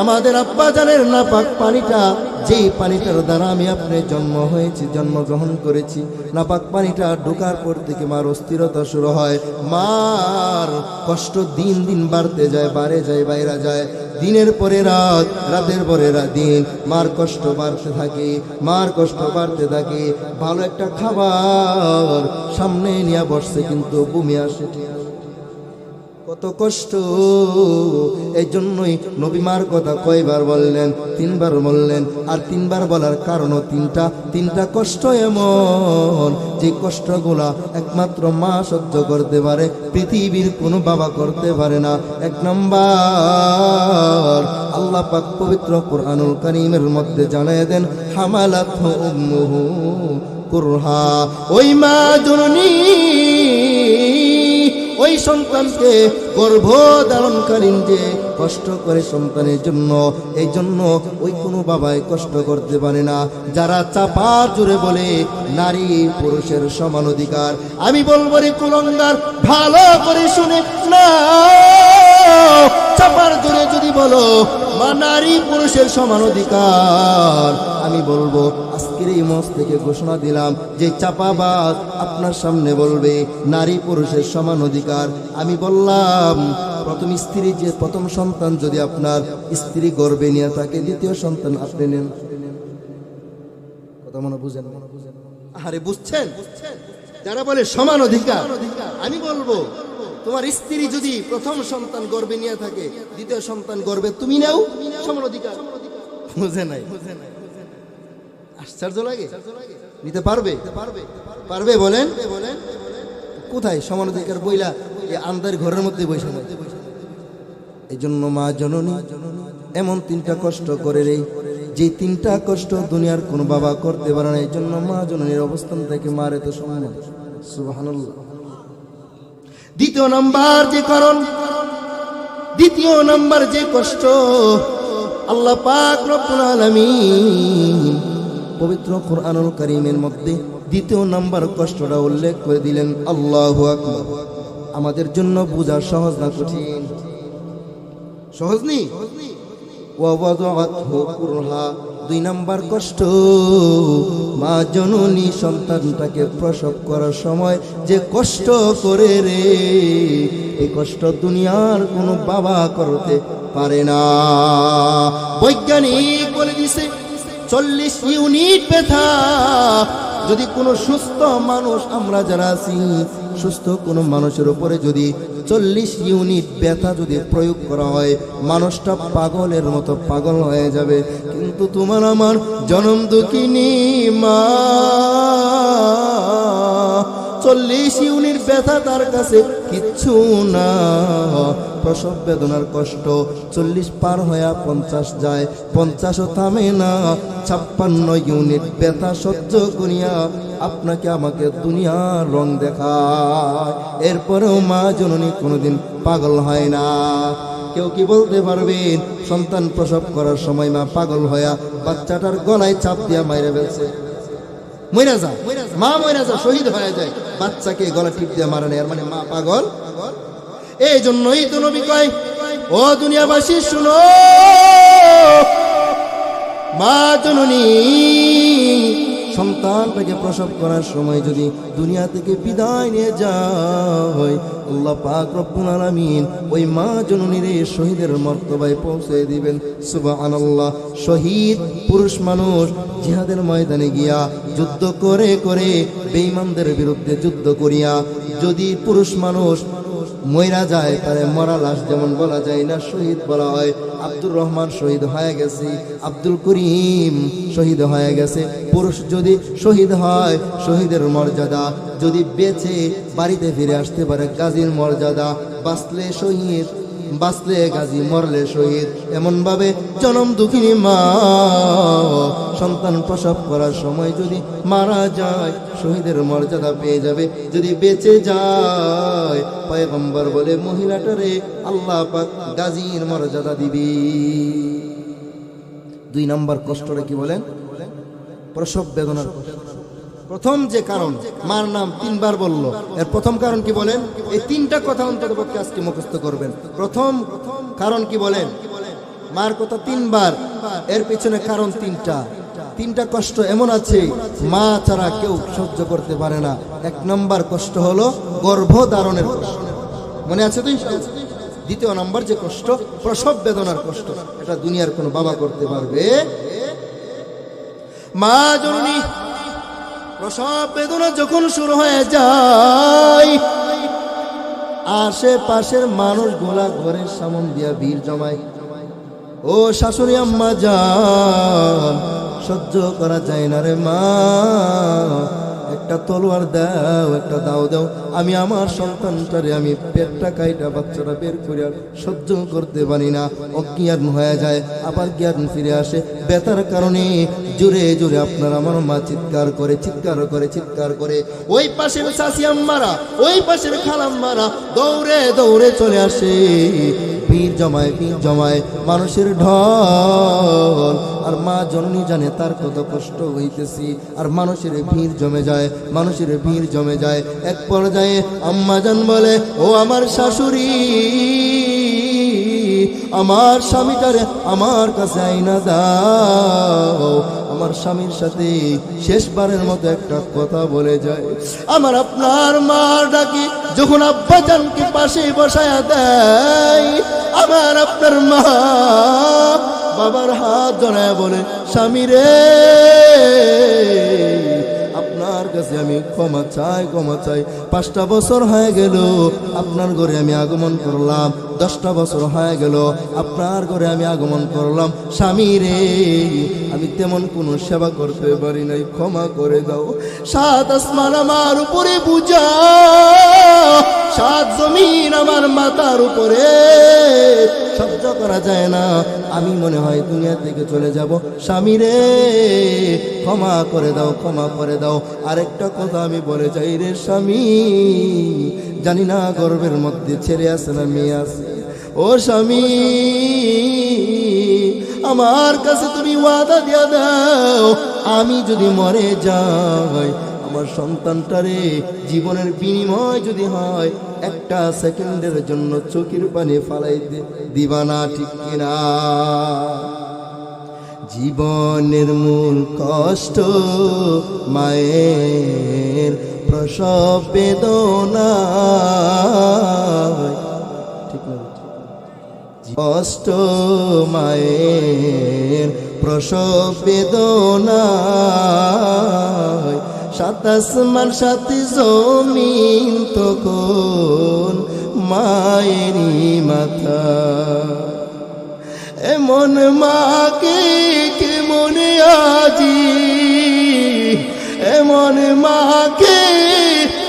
আমাদের আব্বা জানের নাপাক পানিটা, যেই পানিটার দ্বারা আমি আপনি জন্ম হয়েছি, জন্মগ্রহণ করেছি, নাপাক পানিটা ঢোকার পর থেকে মার অস্থিরতা শুরু হয়। মার কষ্ট দিন দিন বাড়তে যায়, বাড়ে যায়, বাইরে যায়। দিনের পরে রাত, রাতের পরে দিন, মার কষ্ট বাড়তে থাকে, মার কষ্ট বাড়তে থাকে। ভালো একটা খাবার সামনে নিয়ে বসছে কিন্তু বমি আসে, কত কষ্ট। এই জন্যই নবী মার কথা কয়বার বললেন? 3বার বললেন। আর 3বার বলার কারণও 3টা কষ্ট এমন যে কষ্টগুলা একমাত্র মা সহ্য করতে পারে, পৃথিবীর কোনো বাবা করতে পারে না। 1 নাম্বার, আল্লাহ পাক পবিত্র কুরআনুল কারীমের মধ্যে জানায় দেন, হামালাতহু উম্মুহু কুরহা, ওই মা জননী ওই সন্তানকে গর্ভধারণকালীন যে কষ্ট করে সন্তানের জন্য, এই জন্য ওই কোনো বাবাই কষ্ট করতে পারে না। যারা চাপার জোরে বলে নারী পুরুষের সমান অধিকার, আমি বলবো রে কুলঙ্গার, ভালো করে শুনে না, চাপার জোরে যদি বলো মা নারী পুরুষের সমান অধিকার, আমি বলবো আজকের এই মঞ্চ থেকে ঘোষণা দিলাম যে চাপাবাজ আপনার সামনে বলবে নারী পুরুষের সমান অধিকার। আমি বললাম প্রথম স্ত্রী, যে প্রথম সন্তান যদি আপনার স্ত্রী গর্ভে নিয়ে থাকে, দ্বিতীয় সন্তান আপনি নেন। কথা মনে বুঝেন? আরে বুঝছেন? যারা বলে সমান অধিকার, আমি বলবো তোমার স্ত্রী যদি প্রথম সন্তান গর্ভে নিয়ে থাকে, দ্বিতীয় সন্তান গর্ভে তুমি নাও, সমান অধিকার। বুঝে নাই? আশ্চর্য লাগে? নিতে পারবে? পারবে? বলেন কোথায় সমান অধিকার বইলা আন্দার ঘরের মধ্যে বসে নাই। এই জন্য মা জননী এমন 3টা কষ্ট করে রে, যে 3টা কষ্ট দুনিয়ার কোন বাবা করতে পারে না। এই জন্য মা জননীর অবস্থান থেকে মার এত সম্মান। সুবহানাল্লাহ। দ্বিতীয় নাম্বার যে কারণ, দ্বিতীয় নাম্বার যে কষ্ট, আল্লাহ পাক রব্বুল আলামিন পবিত্র কুরআনুল কারীমের মধ্যে দ্বিতীয় নাম্বার কষ্টটা উল্লেখ করে দিলেন। আল্লাহু আকবার। আমাদের জন্য বোঝা সহজ না কঠিন? সহজ নেই। ওয়া ওয়াদাআতহু কুরহা, 2 নাম্বার কষ্ট, মা জননী সন্তানটাকে প্রসব করার সময় যে কষ্ট করে রে, এই কষ্ট দুনিয়ার কোনো বাবা করতে পারে না। বৈজ্ঞানিক বলে দিছে 40 ইউনিট ব্যথা যদি কোনো সুস্থ মানুষ, আমরা যারা আছি সুস্থ কোনো মানুষের উপরে যদি 40 ইউনিট ব্যথা যদি প্রয়োগ করা হয়, মানুষটা পাগলের মতো পাগল হয়ে যাবে। কিন্তু তোমার আমার জনম দুঃখিনী মা, 40 ইউনিট ব্যথা তার কাছে কিচ্ছু না। প্রসব বেদনার কষ্ট 40 পার হয়ে 50 যায়, 50ও থামে না। 56 ইউনিট ব্যথা সহ্য করিয়া আপনাকে আমাকে দুনিয়ার রং দেখায়, এরপরেও মা জননী কোনোদিন পাগল হয় না। কেউ কি বলতে পারবেন সন্তান প্রসব করার সময় মা পাগল হইয়া বাচ্চাটার গলায় চাপ দিয়া মাইরে ফেলছে? মইরা যা মা, মইরা যা, শহীদ হয়ে যায়, বাচ্চাকে গলা টিপ দিয়ে মারে না, এর মানে মা পাগল। এই জন্যই তো নবী কয়, ও দুনিয়াবাসী শুনো, মা জননী সন্তানটাকে প্রসব করার সময় যদি দুনিয়া থেকে বিদায় নিয়ে যায়, আল্লাহ পাক রব্বুল আলামিন ওই মা জননীর শহীদের মর্তবায় পৌঁছে দিবেন। সুবহানাল্লাহ। শহীদ পুরুষ মানুষ জিহাদের ময়দানে গিয়া যুদ্ধ করে করে বেঈমানদের বিরুদ্ধে যুদ্ধ করিয়া যদি পুরুষ মানুষ মইরা যায়, তারে মরা লাশ যেমন বলা যায় না, শহীদ বলা হয়। আব্দুর রহমান শহীদ হয়ে গেছে, আব্দুল করিম শহীদ হয়ে গেছে। পুরুষ যদি শহীদ হয়, শহীদের মর্যাদা, যদি বেঁচে বাড়িতে ফিরে আসতে পারে গাজীর মর্যাদা, বাঁচলে শহীদ, বাঁচলে গাজী, মরলে শহীদ। এমন ভাবে জনম দুঃখিনী মা সন্তান প্রসব করার সময় যদি মারা যায়, শহীদের মর্যাদা পেয়ে যাবে। যদি বেঁচে যায়, পয়গম্বর বলে মহিলাটারে আল্লাহ পাক গাজীর মর্যাদা দিবি। 2 নম্বর কষ্টটা কি বলেন? প্রসব বেদনার কষ্ট। প্রথম যে কারণ, মার নাম 3 বার বলল, এর প্রথম কারণ কি বলেন? এই 3টা কথা অন্তত পক্ষে আজকে মুখস্থ করবেন। প্রথম কারণ কি বলেন? মার কথা 3 বার, এর পিছনে কারণ 3টা। 3টা কষ্ট এমন আছে মা ছাড়া কেউ সহ্য করতে পারে না। 1 নম্বর কষ্ট হলো গর্ভধারণের কষ্ট, মনে আছে তো? 2 নম্বর যে কষ্ট, প্রসব বেদনার কষ্ট, এটা দুনিয়ার কোনো বাবা করতে পারবে? মা জননী প্রসব বেদনা যখন শুরু হয়ে যায়, আশেপাশের মানুষগুলা ঘরের সামন দিয়া ভিড় জমায়। ও শাশুড়ি আম্মা জান, সহ্য করা যায় না রে মা, একটা তলোয়ার দাও, একটা দাও দাও, আমি আমার সন্তানটারে আমি পেটটা কাইটা বাচ্চাটা বের করে সহ্য করতে পারি না। অজ্ঞান হয়ে যায়, আবার জ্ঞান ফিরে আসে। ব্যথার কারণে জোরে জোরে আপনার আমার মা চিৎকার করে, চিৎকার করে, চিৎকার করে। ওই পাশের চাচি আম্মারা, ওই পাশের খালাম্মারা দৌড়ে দৌড়ে চলে আসে। ভিড় জমায়, ভিড় জমায়, মানুষের ঢল। আর মা জননী জানে তার কত কষ্ট হইতেছি, আর মানুষের ভিড় জমে যায়, মানুষের ভিড় জমে যায়। এক পর্যায়ে আম্মা জান বলে, ও আমার শাশুড়ি, আমার স্বামীটারে আমার কাছে আইনা দাও, আমার স্বামীর সাথে শেষবারের মতো একটা কথা বলে যায়। আমার আপনার মা ডাকি যখন আব্বা জানকে পাশে বসায়া দেয়, আমার আপনার মা বাবার হাত জড়ায় বলে, স্বামী রে, আপনার কাছে আমি ক্ষমা চাই, ক্ষমা চাই। 5টা বছর হয়ে গেল আপনার ঘরে আমি আগমন করলাম, 10টা বছর হয়ে গেল আপনার ঘরে আমি আগমন করলাম। স্বামী রে, আমি তেমন কোনো সেবা করতে পারি নাই, ক্ষমা করে দাও। 7 আসমান আমার উপরে বুঝা, 7 জমিন আমার মাথার উপরে, সহ্য করা যায় না, আমি মনে হয় দুনিয়া থেকে চলে যাব। স্বামী রে, ক্ষমা করে দাও, ক্ষমা করে দাও। আরেকটা কথা আমি বলে যাই রে স্বামী, জানি না গর্ভের মধ্যে ছেলে আছে না মেয়ে আছে। ও স্বামী, আমার কাছে তুমি ওয়াদা দিয়া দাও, আমি যদি মরে যাই, আমার সন্তানটারে জীবনের বিনিময় যদি হয়, 1টা সেকেন্ডের জন্য চোখের পানি ফালাই দিবা না, ঠিক কিনা? জীবনের মূল কষ্ট মায়ের প্রসব বেদনা, ঠিক না? কষ্ট মায়ের প্রসব বেদনা, সাত আসমান সাত জমিন তখন মায়েরই মাথা। এমন মাকে কে মনে আজি, এমন মাকে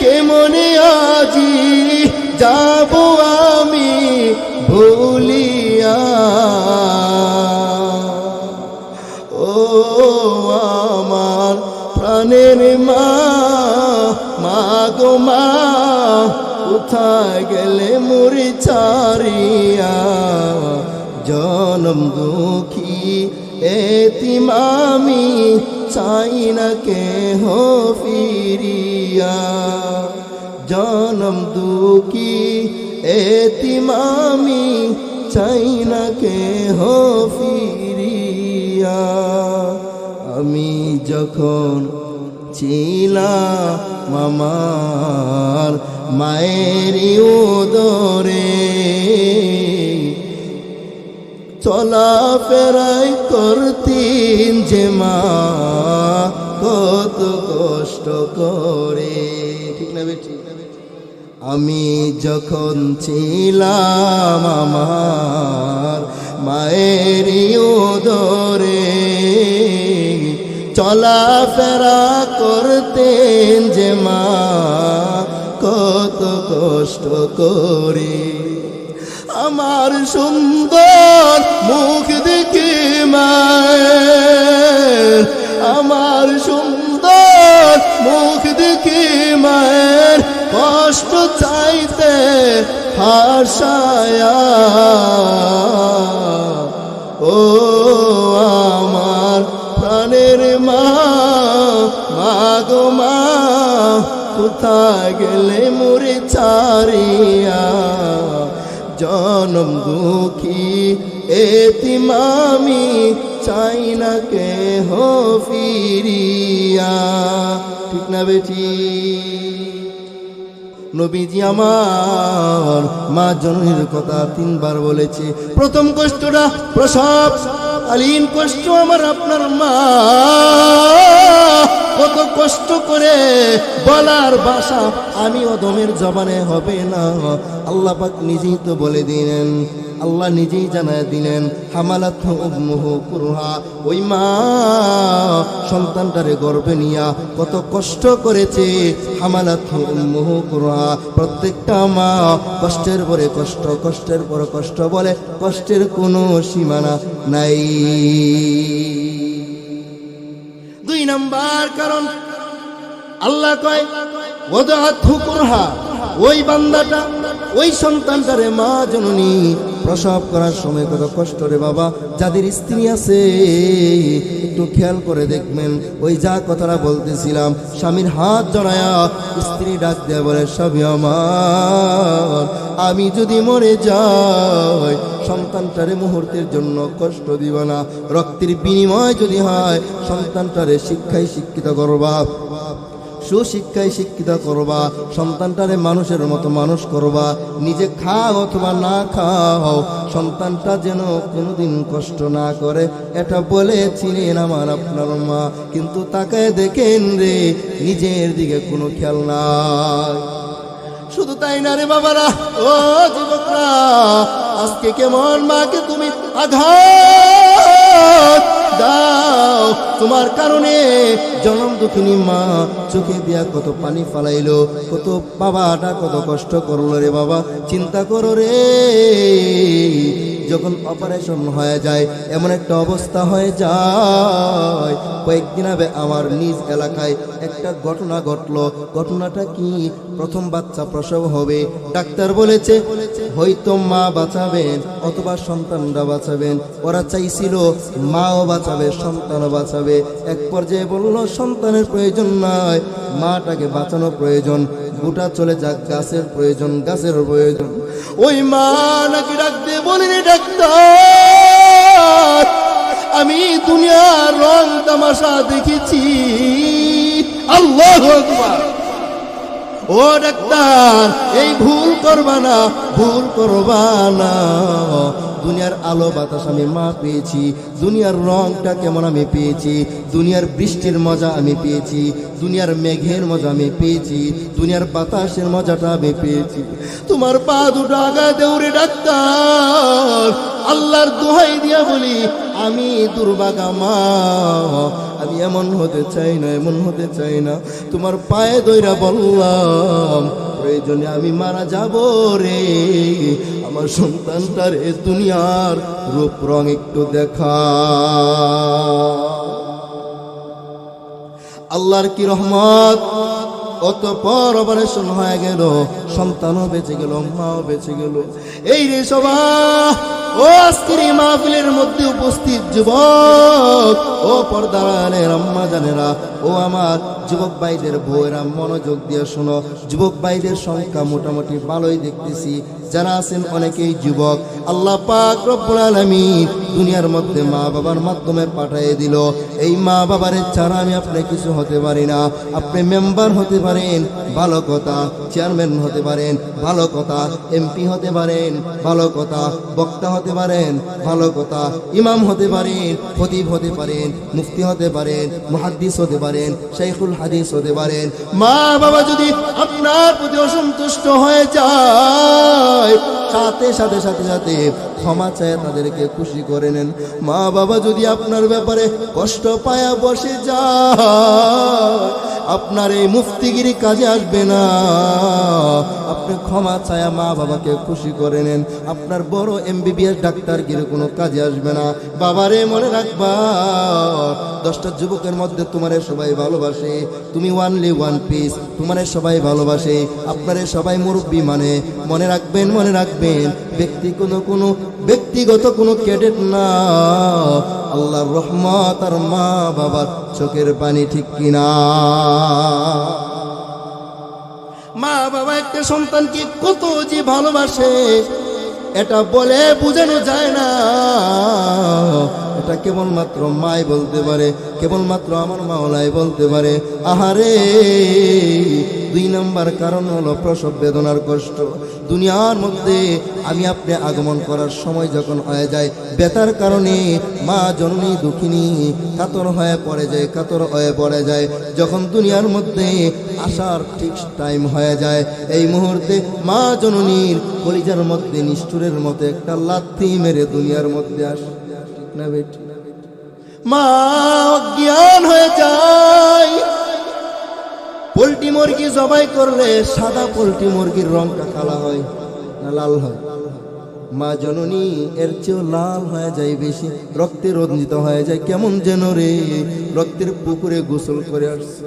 কে মনে আজি যাব আমি ভুলিয়া। ও আমার প্রাণের মা, মা গো মা, কোথায় গেলে মুড়ি ছাড়িয়া। জনম দুঃখী এতিম আমি, চাই না কেহ ফিরিয়া। জনম দুঃখী এতিম আমি, চাই না কেহ ফিরিয়া। আমি যখন ছিলাম আমার মায়েরই উদরে, চলাফেরাই করতেন যে মা কত কষ্ট করে। ঠিক না বেটি? আমি যখন ছিলাম আমার মায়েরই উদরে, চলাফেরা করতেন যে মা কত কষ্ট করে। আমার সুন্দর মুখ দেখে মায়ের, আমার সুন্দর মুখ দেখে মায়ের কষ্ট চাইতে হাসায়া। ও আমার প্রাণের মা, মা গো মা, কোথায় গেলে মুড়ি ছাড়িয়া। জনম দুঃখী এতিম আমি, চাই না কেহ ফিরিয়া। ঠিক না বেটি? নবীজি আমার মা জননীর কথা 3 বার বলেছে। প্রথম কষ্টটা প্রসব আলীন কষ্ট। আমার আপনার মা কত কষ্ট করে, বলার ভাষা আমি অদমের জবানে হবে না। আল্লাহ পাক নিজেই তো বলে দিলেন, আল্লাহ নিজেই জানায় দিলেন, হামালাতহু উম্মুহু কুরহা। ওই মা সন্তানটারে গর্ভে নিয়া কত কষ্ট করেছে। হামালাতহু উম্মুহু কুরহা। প্রত্যেকটা মা কষ্টের পরে কষ্ট, কষ্টের পর কষ্ট বলে, কষ্টের কোনো সীমানা নাই। 2 নাম্বার কারণ আল্লাহ কয় ওয়াদাআতহু কুরহা। ওই বান্দাটা, ওই সন্তানটারে মা জননী প্রসব করার সময় কত কষ্ট রে বাবা। যাদের স্ত্রী আছে একটু খেয়াল করে দেখবেন, ওই যা কথাটা বলতেছিলাম, স্বামীর হাত জড়ায়া স্ত্রী ডাক দেয়া বলে, স্বামী আমার, আমি যদি মরে যাই সন্তানটারে মুহূর্তের জন্য কষ্ট দিব না। রক্তের বিনিময় যদি হয় সন্তানটারে শিক্ষায় শিক্ষিত করবা, সুশিক্ষায় শিক্ষিত করবা, সন্তানটারে মানুষের মতো মানুষ করবা। নিজে খাও অথবা না খাও, সন্তানটা যেন কোনোদিন কষ্ট না করে, এটা বলেছিলেন আমার আপনার মা। কিন্তু তাকায় দেখেন রে, নিজের দিকে কোনো খেয়াল নাই। শুধু তাই না রে বাবারা, ও যুবকরা, আজকে কেমন মাকে তুমি আঘাত দাও। তোমার কারণে জনম দুঃখিনী মা চোখে দিয়া কত পানি ফালাইলো, কত বাবাটা কত কষ্ট করলো রে বাবা। চিন্তা করো রে, যখন অপারেশন হয়ে যায়, এমন একটা অবস্থা হয়ে যায়। কয়েকদিন আগে আমার নিজ এলাকায় একটা ঘটনা ঘটলো। ঘটনাটা কি? প্রথম বাচ্চা প্রসব হবে, ডাক্তার বলেছে হয়তো মা বাঁচাবেন অথবা সন্তানরা বাঁচাবেন। ওরা চাইছিল মাও বাঁচাবে সন্তানও বাঁচাবে। এক পর্যায়ে বলল সন্তানের প্রয়োজন নয়, মাটাকে বাঁচানো প্রয়োজন। গোটা চলে যাক, গাছের প্রয়োজন, গাছের প্রয়োজন। ওই মা নাকি ডাক দিয়ে বলিনি, ডাক্তার আমি দুনিয়ার রং তামাশা দেখেছি। আল্লাহু আকবার। ও ডাক্তার, এই ভুল করবা না, ভুল করবা না। দুনিয়ার আলো বাতাস আমি মা পেয়েছি, দুনিয়ার রংটা কেমন আমি পেয়েছি, দুনিয়ার বৃষ্টির মজা আমি পেয়েছি, দুনিয়ার মেঘের মজা আমি পেয়েছি, দুনিয়ার বাতাসের মজাটা আমি পেয়েছি। তোমার পা দুটো আগায় দেউরে ডাক্তার, আল্লাহর দোহাই দিয়া বলি আমি দুর্ভাগা মা, আমি এমন হতে চাই না, এমন হতে চাই না। তোমার পায়ে দইরা বললাম প্রয়োজনে আমি মারা যাব রে, আমার সন্তানটার এ দুনিয়ার রূপ রং একটু দেখা। আল্লাহর কি রহমত, অতঃপর অপারেশন হয়ে গেল, সন্তানও বেঁচে গেল, মাও বেঁচে গেল। এই রে সভা, ও আজকের এই মাহফিলের মধ্যে উপস্থিত যুবক, ও পর্দার আড়ালের আম্মা জানেরা, ও আমার যুবক ভাইদের বউয়েরা, মনোযোগ দিয়ে শোনো। যুবক ভাইদের সংখ্যা মোটামুটি ভালোই দেখতেছি, যারা আছেন অনেকেই যুবক। আল্লাহ পাক রব্বুল আলামিন দুনিয়ার মধ্যে মা বাবার মাধ্যমে পাঠিয়ে দিল। এই মা বাবার ছাড়া আমি আপনি কিছু হতে পারি না। আপনি মেম্বার হতে পারেন, ভালো কথা, চেয়ারম্যান হতে পারেন, ভালো কথা, এমপি হতে পারেন, ভালো কথা, বক্তা হতে পারেন, ভালো কথা, ইমাম হতে পারেন, খতিব হতে পারেন, মুফতি হতে পারেন, মুহাদ্দিস হতে পারেন, শাইখুল হাদিস হতে পারেন। মা বাবা যদি আপনার প্রতি অসন্তুষ্ট হয়ে যায়, সাথে সাথে সাথে সাথে ক্ষমা চায় তাদেরকে খুশি করে নেন। মা বাবা যদি আপনার ব্যাপারে কষ্ট পায়া বসে যায়, আপনার এই মুফতিগিরি কাজে আসবে না। আপনি ক্ষমা চায়া মা বাবাকে খুশি করে নেন, আপনার বড় MBBS ডাক্তারগিরি কোনো কাজে আসবে না। বাবারে মনে রাখবা, 10টা যুবকের মধ্যে তোমারে সবাই ভালোবাসে, তুমি ওয়ানলি ওয়ান পিস, তোমারে সবাই ভালোবাসে, আপনারে সবাই মুরব্বী মানে। মনে রাখবেন, মনে রাখবেন, ব্যক্তিগত কোনো ক্যাডেট না, আল্লাহর রহমত আর মা বাবার চোখের পানি, ঠিক কিনা? মা বাবা একটা সন্তানকে কত যে ভালোবাসে, এটা বলে বোঝানো যায় না। এটা কেবলমাত্র মাই বলতে পারে, কেবলমাত্র আমার মাওলাই বলতে পারে। আহারে, 2 নম্বর কারণ হলো প্রসব বেদনার কষ্ট। দুনিয়ার মধ্যে আমি আপনি আগমন করার সময় যখন হয়ে যায়, ব্যথার কারণে মা জননী দুঃখিনী কাতর হয়ে পড়ে যায়, কাতর হয়ে পড়ে যায়। যখন দুনিয়ার মধ্যে আসার ঠিক টাইম হয়ে যায়, এই মুহূর্তে মা জননীর কলিজার মধ্যে নিষ্ঠুরের মতো একটা লাথি মেরে দুনিয়ার মধ্যে আসে না বেটি, মা অজ্ঞান হয়ে যায়। পোল্ট্রি মুরগি জবাই করলে সাদা পোল্ট্রি মুরগির রংটা কালা হয় না লাল হয়? মা জননী এর চেয়েও লাল হয়ে যায়, বেশি রক্তে রঞ্জিত হয়ে যায়। কেমন যেন রে, রক্তের পুকুরে গোসল করে আসছে।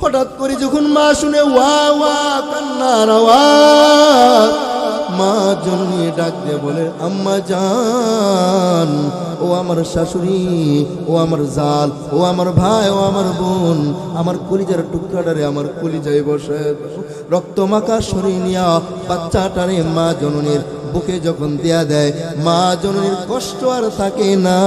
হঠাৎ করে যখন মা শুনে ওয়া ওয়া কান্নার আওয়াজ, মা জননী ডাক দিয়ে বলে, আম্মা জান, ও আমার শাশুড়ি, ও আমার জাল, ও আমার ভাই, ও আমার বোন, আমার কলিজার টুকরাটারে আমার কলিজায় বসে রক্ত মাখা শরীর নিয়া বাচ্চাটারে মা জননীর বুকে যখন দেয়া দেয়, মা জননীর কষ্ট আর থাকে না।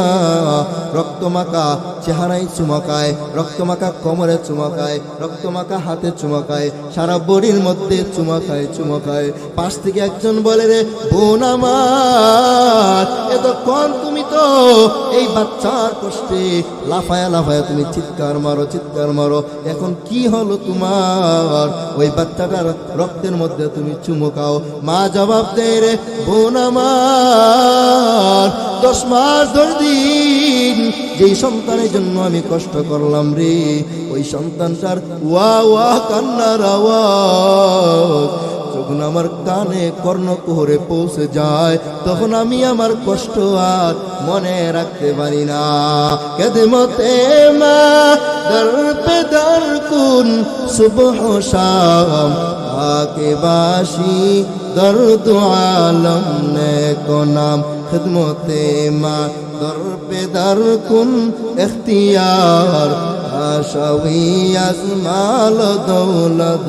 রক্তমাখা চেহারায় চুমাকায়, রক্তমাখা কোমরে চুমাকায়, রক্তমাখা হাতে চুমাকায়, সারা বডির মধ্যে চুমাকায় চুমাকায়। পাশ থেকে একজন বলে, রে বোন আমার, এতক্ষণ তুমি তো এই বাচ্চার কষ্টে লাফায়া লাফায়া তুমি চিৎকার মারো, চিৎকার মারো, এখন কি হলো তোমার? ওই বাচ্চাটার রক্তের মধ্যে তুমি চুমকাও। মা জবাব দেয়, রে বোন আমার, 10 মাস 10 দিন যেই সন্তানের জন্য আমি কষ্ট করলাম রে, ওই সন্তানটার ওয়া ওয়া কান্নার আওয়াজ যখন আমার কানে কর্ণকুহরে পৌঁছে যায়, তখন আমি আমার কষ্ট আর মনে রাখতে পারি না। কেদমতে মা দর পে দর কুন সুবহ শাম আকে বাসি দর্দ আলম নে কো নাম। খিদমতে মা দর পে দর কুন ইখতিয়ার আশাওয়ি আজমাল দৌলত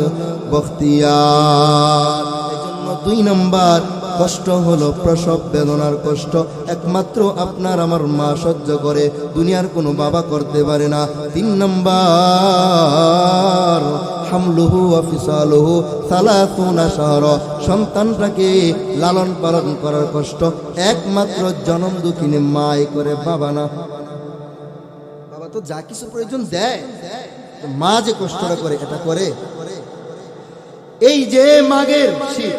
বখতিয়ার। এজন্য 2 নম্বর কষ্ট হলো প্রসব বেদনার কষ্ট। একমাত্র আপনার আমার মা সহ্য করে, দুনিয়ার কোনো বাবা করতে পারে না। 3 নম্বর হামলুহু ওয়া ফিসালুহু 30 শাহরা, সন্তানটাকে লালন পালন করার কষ্ট একমাত্র জনম দুঃখিনী মাই করে, বাবা না। বাবা তো যা কিছু প্রয়োজন দেয়, মা যে কষ্টটা করে এটা করে। এই যে মাঘের শীত,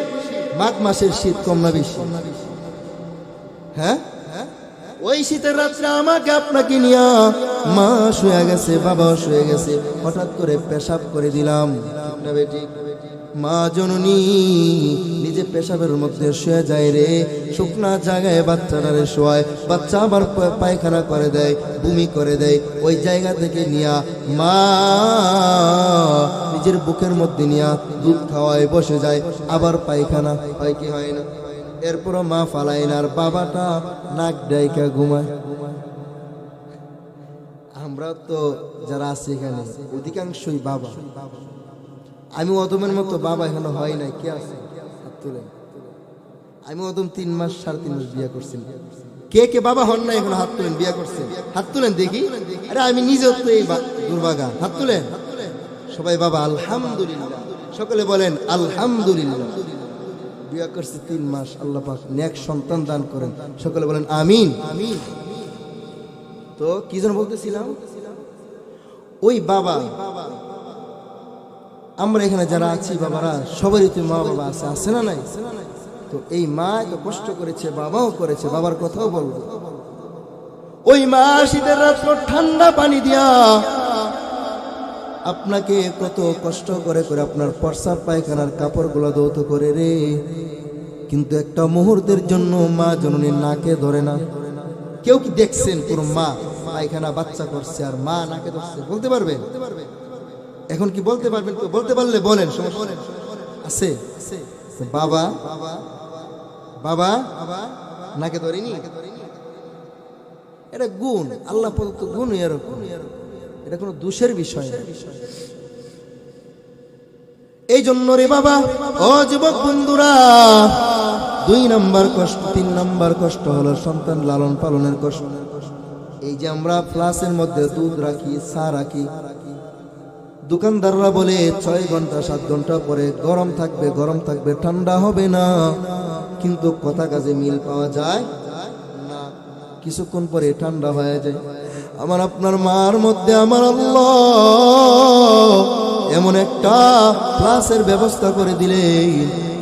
মাঘ মাসের শীত কম না বেশি? হ্যাঁ, ওই শীতের রাত্রে আমাকে আপনাকে নিয়ে মা শুয়ে গেছে, বাবা শুয়ে গেছে, হঠাৎ করে পেশাব করে দিলাম, ঠিক না বেটি? মা জননী নিজে পেশাবের মধ্যে শুয়ে যায় রে, শুকনা জায়গায় বাচ্চাটারে শোয়ায়, বাচ্চা আবার পায়খানা করে দেয়, বমি করে দেয়, ওই জায়গা থেকে নিয়া মা নিজের বুকের মধ্যে নিয়া দুধ খাওয়ায়, বসে যায়, আবার পায়খানা হয় কি হয় না? এরপরও মা ফালাই না, আর বাবাটা নাক ডাইকা ঘুমায়। আমরা তো যারা আছি এখানে অধিকাংশই বাবা। আমি অদমের মতো বাবা এখানে হয় নাই, কে আছে হাত তুলেন? আমি অদম 3 মাস 3.5 মাস বিয়ে করছি। কে কে বাবা হন না এখন হাত তুলেন? বিয়ে করছেন, হাত তুলেন দেখি। আরে আমি নিজেও তো এই দুর্ভাগা, হাত তুলেন সবাই। বাবা আলহামদুলিল্লাহ, সকলে বলেন আলহামদুলিল্লাহ। বিয়ে করছি 3 মাস, আল্লাহ পাক নেক সন্তান দান করেন, সকলে বলেন আমিন। তো কি যেন বলতেছিলাম, ওই বাবা, আমরা এখানে যারা আছি বাবারা সবারই তো মা বাবা আছে, আছে না নাই? তো এই মা এত কষ্ট করেছে, বাবাও করেছে, বাবার কথাও বলবো। ওই মা শীতের রাত্র ঠান্ডা পানি দিয়া আপনাকে কত কষ্ট করে করে আপনার প্রস্রাব পায়খানার কাপড়গুলো ধৌত করে রে, কিন্তু একটা মুহূর্তের জন্য মা জননীর নাকে ধরে না। কেউ কি দেখছেন কোন মা পায়খানা বাচ্চা করছে আর মা নাকে ধরছে? বলতে পারবেন? এখন কি বলতে পারবেন? তো বলতে পারলে বলেন, সমস্যা আছে? বাবা বাবা নাকে ধরেনি, এটা গুণ, আল্লাহ প্রদত্ত গুণ, এরকম, এটা কোনো দোষের বিষয় না। এই জন্য রে বাবা, ও যুবক বন্ধুরা, 2 নম্বর কষ্ট, 3 নম্বর কষ্ট হলো সন্তান লালন পালনের কষ্ট। এই যে আমরা ফ্লাসের মধ্যে দুধ রাখি, চা রাখি, দোকানদাররা বলে 6 ঘন্টা 7 ঘন্টা পরে গরম থাকবে, গরম থাকবে, ঠান্ডা হবে না, কিন্তু কথা কাজে মিল পাওয়া যায় না, কিছুক্ষণ পরে ঠান্ডা হয়ে যায়। আমার আপনার মার মধ্যে আমার আল্লাহ এমন একটা ফ্লাসের ব্যবস্থা করে দিলেন,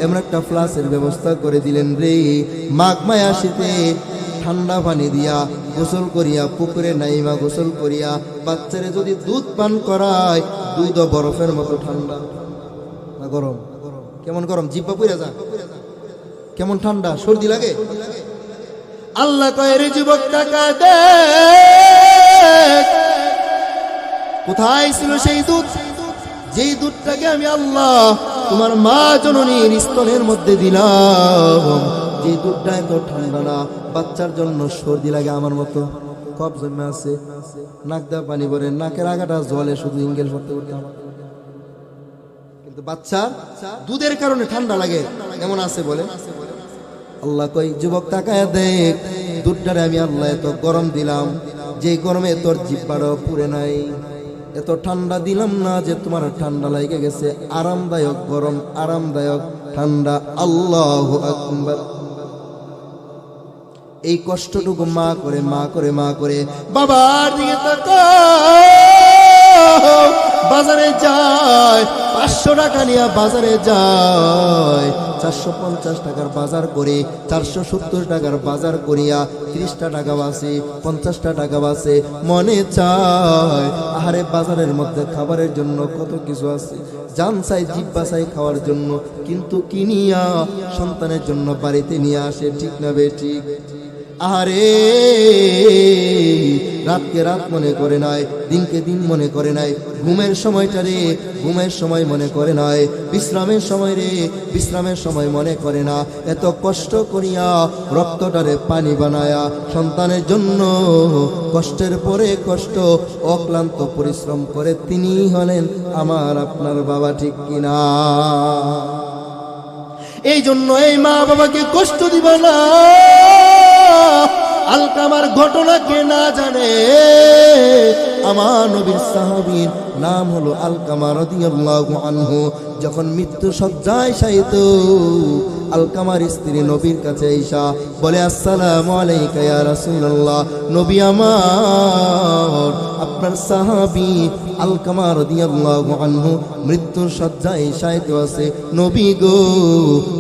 এমন একটা ফ্লাসের ব্যবস্থা করে দিলেন রে, মাঘ মায়া শীতে ঠান্ডা পানি দিয়া গোসল করিয়া, পুকুরে নাইমা গোসল করিয়া বাচ্চারে যদি দুধ পান করায়, দুধ বরফের মতো ঠান্ডা না গরম? কেমন গরম, জিব্বা পুড়ে যায়, কেমন ঠান্ডা, সর্দি লাগে। আল্লাহ কয় রে যুবক, টাকা দে, কোথায় ছিল সেই দুধ, যেই দুধটাকে আমি আল্লাহ তোমার মা জননীর স্তনের মধ্যে দিলাম, যে দুধটা এত ঠান্ডা না, বাচ্চার জন্য সর্দি লাগে আমার মতো, কফ জমে আছে, নাক দা পানি ভরে, নাকের আগাটা জলে, শুধু ইঙ্গেল করতে করতে, কিন্তু বাচ্চার দুধের কারণে ঠান্ডা লাগে, এমন আছে বলে? আল্লাহ কই যুবক তাকায় দেখ, দুধটারে আমি আল্লাহ এত গরম দিলাম, যে গরমে তোর জিহ্বাটাও পুড়ে নাই, এত ঠান্ডা দিলাম না যে তোমার ঠান্ডা লাগে গেছে, আরামদায়ক গরম, আরামদায়ক ঠান্ডা। আল্লাহু আকবার। এই কষ্টটুকু মা করে, মা করে, মা করে বাবার দিকে তাকাও, বাজারে যায় 500 টাকা নিয়ে, বাজারে যায় 450 টাকার বাজার করে, 470 টাকার বাজার করিয়া 30টা টাকা বাঁচে, 50টা টাকা বাঁচে, মনে চায় আহারে বাজারের মধ্যে খাবারের জন্য কত কিছু আছে, জান চাই, জিব্বা চাই খাওয়ার জন্য, কিন্তু কিনিয়া সন্তানের জন্য বাড়িতে নিয়ে আসে, ঠিক না বে ঠিক? আরে রাতকে রাত মনে করে নাই, দিনকে দিন মনে করে নাই, ঘুমের সময়টা রে ঘুমের সময় মনে করে নাই, বিশ্রামের সময় রে বিশ্রামের সময় মনে করে না, এত কষ্ট করিয়া রক্তটারে পানি বানায়া সন্তানের জন্য কষ্টের পরে কষ্ট, অক্লান্ত পরিশ্রম করে তিনি হলেন আমার আপনার বাবা, ঠিক কিনা? এই জন্য এই মা বাবাকে কষ্ট দিবা না, আলকামার ঘটনা কে না জানে? আমার নবীর সাহাবীর নাম হলো আলকামা রাদিয়াল্লাহু আনহু। যখন মৃত্যু সজ্জায় শায়িত, আলকামার স্ত্রী নবীর কাছে আইসা বলে, আসসালামু আলাইকা ইয়া রাসূলুল্লাহ, নবী আমার, আপনার সাহাবী আলকামা রাদিয়াল্লাহু আনহু মৃত্যুর সজ্জায় শায়িত আছে, নবী গো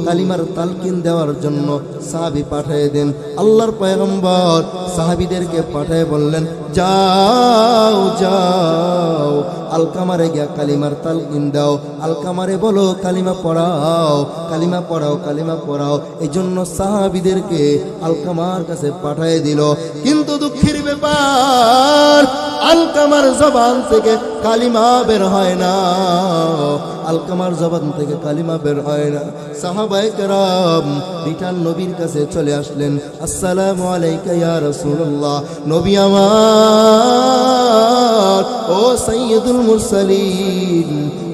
কালিমার তালকিন দেওয়ার জন্য সাহাবী পাঠিয়ে দেন। আল্লাহর পয়গম্বর সাহাবীদেরকে পাঠিয়ে বললেন, যাও যাও আলকামারে গিয়া কালিমার তালকিন দাও, আলকামারে বলো কালিমা পড়াও, কালিমা পড়াও, কালিমা পড়াও। এই জন্য সাহাবীদেরকে আলকামার কাছে পাঠিয়ে দিল। কিন্তু দুঃখের ব্যাপার, আলকামার জবান থেকে কালিমা বের হয় না, আলকামার জবান থেকে কালিমা বের হয় না। সাহাবায়ে কেরাম রিটার্ন নবীর কাছে চলে আসলেন, আসসালামু আলাইকা ইয়া রাসূলুল্লাহ, নবী আমার, ও সাইয়্যিদুল মুরসালিন,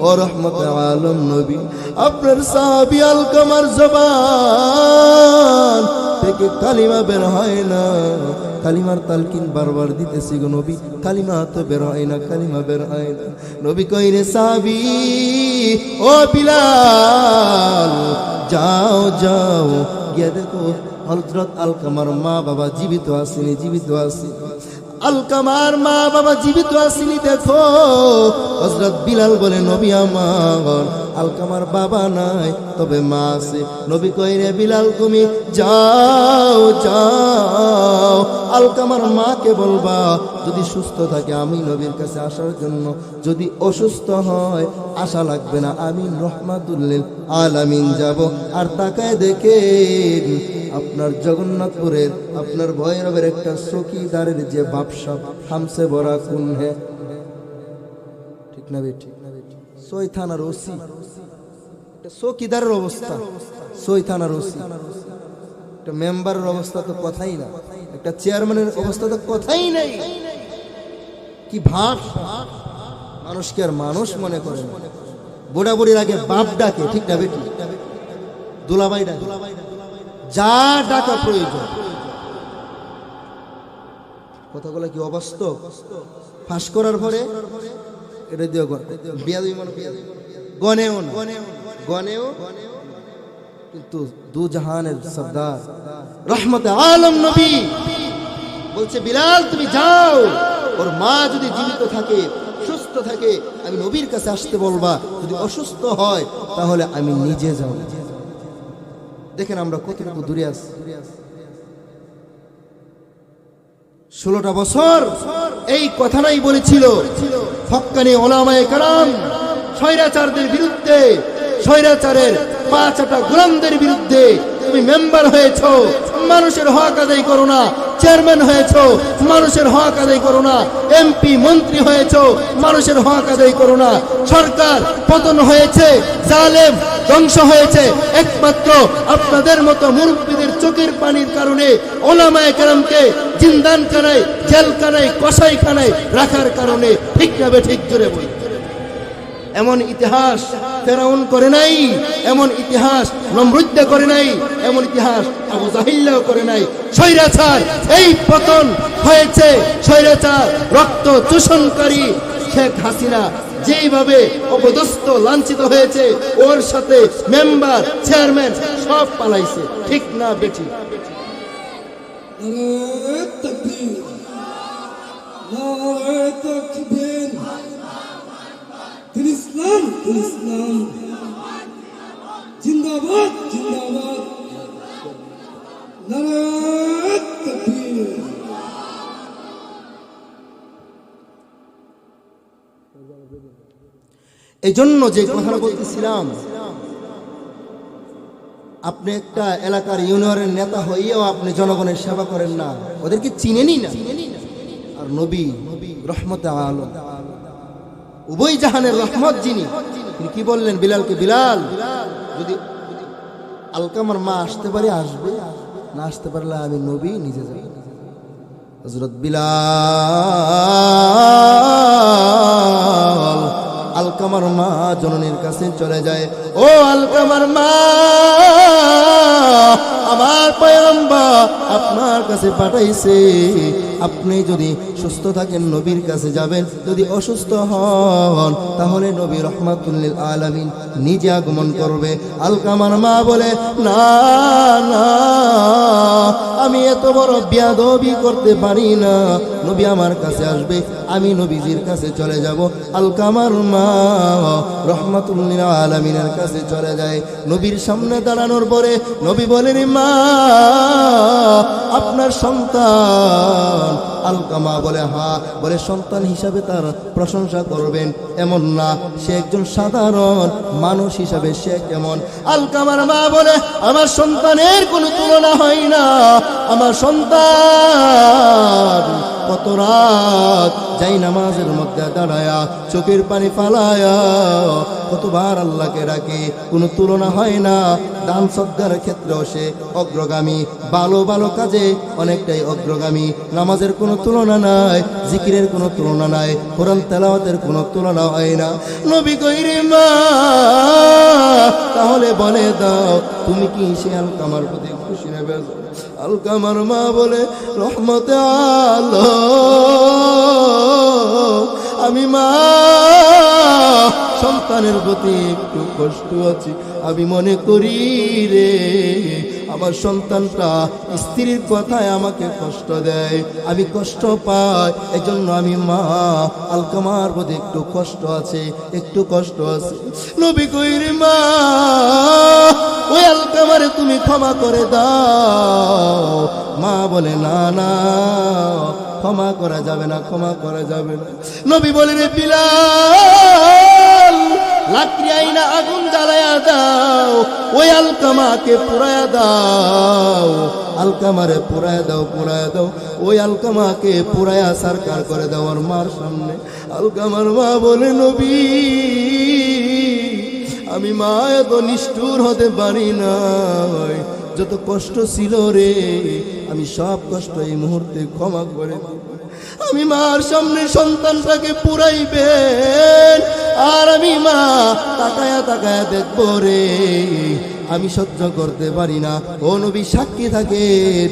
ও রহমতে আলম নবী, আপনার সাহাবী আলকামার জবান থেকে কালিমা বের হয় না, কালিমার তালকিন বারবার দিতেছি গো নবী, কালিমা তো বের হয় না, কালিমা বের হয় না। নবী কই, রে সাহাবী, ও বিলাল, যাও যাও গিয়ে দেখো হযরত আলকামার মা বাবা জীবিত আসেনি, জীবিত আছে, আলকামার মা বাবা জীবিত আসেনি, দেখো। হযরত বিলাল বলে, নবী আমার, আলকামার বাবা নাই, তবে মা আছে। নবী কই, রে বিলাল, তুমি যাও যাও আলকামার মাকে বলবা যদি সুস্থ থাকে আমি নবীর কাছে আসার জন্য, যদি অসুস্থ হয় আশা লাগবে না, আমি রহমাতুল লিল আলামিন যাব। আর তাকায় দেখে আপনার জগন্নাথপুরের আপনার ভৈরবের একটা চৌকিদারের যে ব্যবসা হামসে বড়া কোন হে, ঠিক না বেটি, সই থানার ওসি, চৌকিদারের অবস্থা, সই থানার ওসি, একটা মেম্বারের অবস্থা তো কথাই না, একটা চেয়ারম্যানের অবস্থা তো কথাই নাই। কি ভাব, মানুষকে আর মানুষ মনে করে না। বুড়া বুড়ির আগে বাপ ডাকে, ঠিক না বেটি, দুলাভাই ডাকে, যা ডাকা প্রয়োজন। কথাগুলো কি অবাস্তব? ফাঁস করার পরে এটা দিয়ে বিয়াদবি মনে গনেও না, গনেও, কিন্তু দু জাহানের সরদার রহমতে আলম নবী বলছে, বিলাল তুমি যাও, ওর মা যদি জীবিত থাকে, সুস্থ থাকে, আমি নবীর কাছে আসতে বলবা, যদি অসুস্থ হয় তাহলে আমি নিজে যাব। দেখেন আমরা কতটুকু দূরে আছি। 16টা বছর এই কথাটাই বলেছিল হক্কানি ওলামায়ে কেরাম, স্বৈরাচারদের বিরুদ্ধে, স্বৈরাচারের 5টা গোলামদের বিরুদ্ধে। তুমি মেম্বার হয়েছো, মানুষের হক আদায় করো না, চেয়ারম্যান হয়েছো, মানুষের হক আদায় করো না, এমপি মন্ত্রী হয়েছো, মানুষের হক আদায় করো না। সরকার পতন হয়েছে, জালেম ধ্বংস হয়েছে একমাত্র আপনাদের মতো মুরব্বীদের চোখের পানির কারণে, ওলামায়ে কেরামকে জিন্দানখানায়, জেলখানায়, কসাইখানায় রাখার কারণে। ঠিক না বে ঠিক? জোরে বলি। এমন ইতিহাস ফেরাউন করে নাই, এমন ইতিহাস নমরুদ্দে করে নাই, এমন ইতিহাস আবু জাহিল্লাও করে নাই। স্বৈরাচার এই পতন হয়েছে, স্বৈরাচার রক্ত চোষণকারী শেখ হাসিনা যেইভাবে অপদস্থ লাঞ্ছিত হয়েছে, ওর সাথে মেম্বার চেয়ারম্যান সব পালাইছে। ঠিক না বেটি? ইসলাম ইসলাম জিন্দাবাদ জিন্দাবাদ, নারায়ে তাকবীর। এই জন্য যে কথাটা বলতেছিলাম, আপনি একটা এলাকার ইউনিয়নের নেতা হইয়াও আপনি জনগণের সেবা করেন না, ওদেরকে চিনেনই না। আর নবী রহমতে আলম, উভয় জাহানের রহমত যিনি, তিনি কি বললেন বিলালকে, বিলাল যদি আলকামার মা আসতে পারে আসবে, না আসতে পারলে আমি নবী নিজে যাব। হযরত বিলাল আলকামার মা জননীর কাছে চলে যায়। ও আলকামার মা, আমার পয়গম্বর আপনার কাছে পাঠাইছে। আপনি যদি সুস্থ থাকেন নবীর কাছে যাবেন, যদি অসুস্থ হন তাহলে নবী রহমাতুল লিল আলামিন নিজে আগমন করবে। আলকামার মা বলে, না না, আমি এত বড় বেয়াদবি করতে পারি না। নবী আমার কাছে আসবে, আমি নবীজির কাছে চলে যাব। আলকামার মা রহমাতুল লিল আলামিনের কাছে চলে যায়। নবীর সামনে দাঁড়ানোর পরে নবী বলেন, মা আপনার সন্তান? আলকামা বলে, হ্যাঁ। বলে, সন্তান হিসাবে তার প্রশংসা করবেন এমন না, সে একজন সাধারণ মানুষ হিসাবে সে কেমন? আলকামার মা বলে, আমার সন্তানের কোনো তুলনা হয় না। আমার সন্তান কত রাত যাই নামাজের মধ্যে দাঁড়ায়া চোখের পানি ফালায়া কতবার আল্লাহকে ডাকে, কোনো তুলনা হয় না। দান সদ্গার ক্ষেত্রেও সে অগ্রগামী, ভালো ভালো কাজে অনেকটাই অগ্রগামী। নামাজের কোনো তুলনা নাই, জিকিরের কোনো তুলনা নাই, কোরআন তেলাওয়াতের কোনো তুলনা হয় না। নবী কইরে, মা তাহলে বলে দাও, তুমি কি সে আলকামার প্রতি খুশি নেবে? আলকামার মা বলে, রহমতে আল্লাহ, আমি মা সন্তানের প্রতি একটু কষ্ট আছে। আমি মনে করি রে, আমার সন্তানটা স্ত্রীর কথায় আমাকে কষ্ট দেয়, আমি কষ্ট পাই, এজন্য আমি মা আলকামার প্রতি একটু কষ্ট আছে, একটু কষ্ট আছে। নবী কইরে, মা ওই আলকামারে তুমি ক্ষমা করে দাও। মা বলে, না না, ক্ষমা করা যাবে না, ক্ষমা করা যাবে না। নবী বলে, রে বিলাল, লাকড়ি আইনা আগুন জ্বালায়া দাও, ওই আলকামাকে পুরায়া দাও, আলকামারে পুরায়া দাও, পুরায়া দাও, ওই আলকামাকে পুরায়া সরকার করে দাও ওর মার সামনে। আলকামার মা বলে, নবী আমি মা এত নিষ্ঠুর হতে পারি না, যত কষ্ট ছিল রে আমি সব কষ্ট এই মুহূর্তে ক্ষমা করে দিই। আমি মার সামনে সন্তানটাকে পুরাইবেন আর আমি মা তাকায়া তাকায়া দেখবো রে, আমি সহ্য করতে পারি না। ও নবী সাক্ষী থাকেন,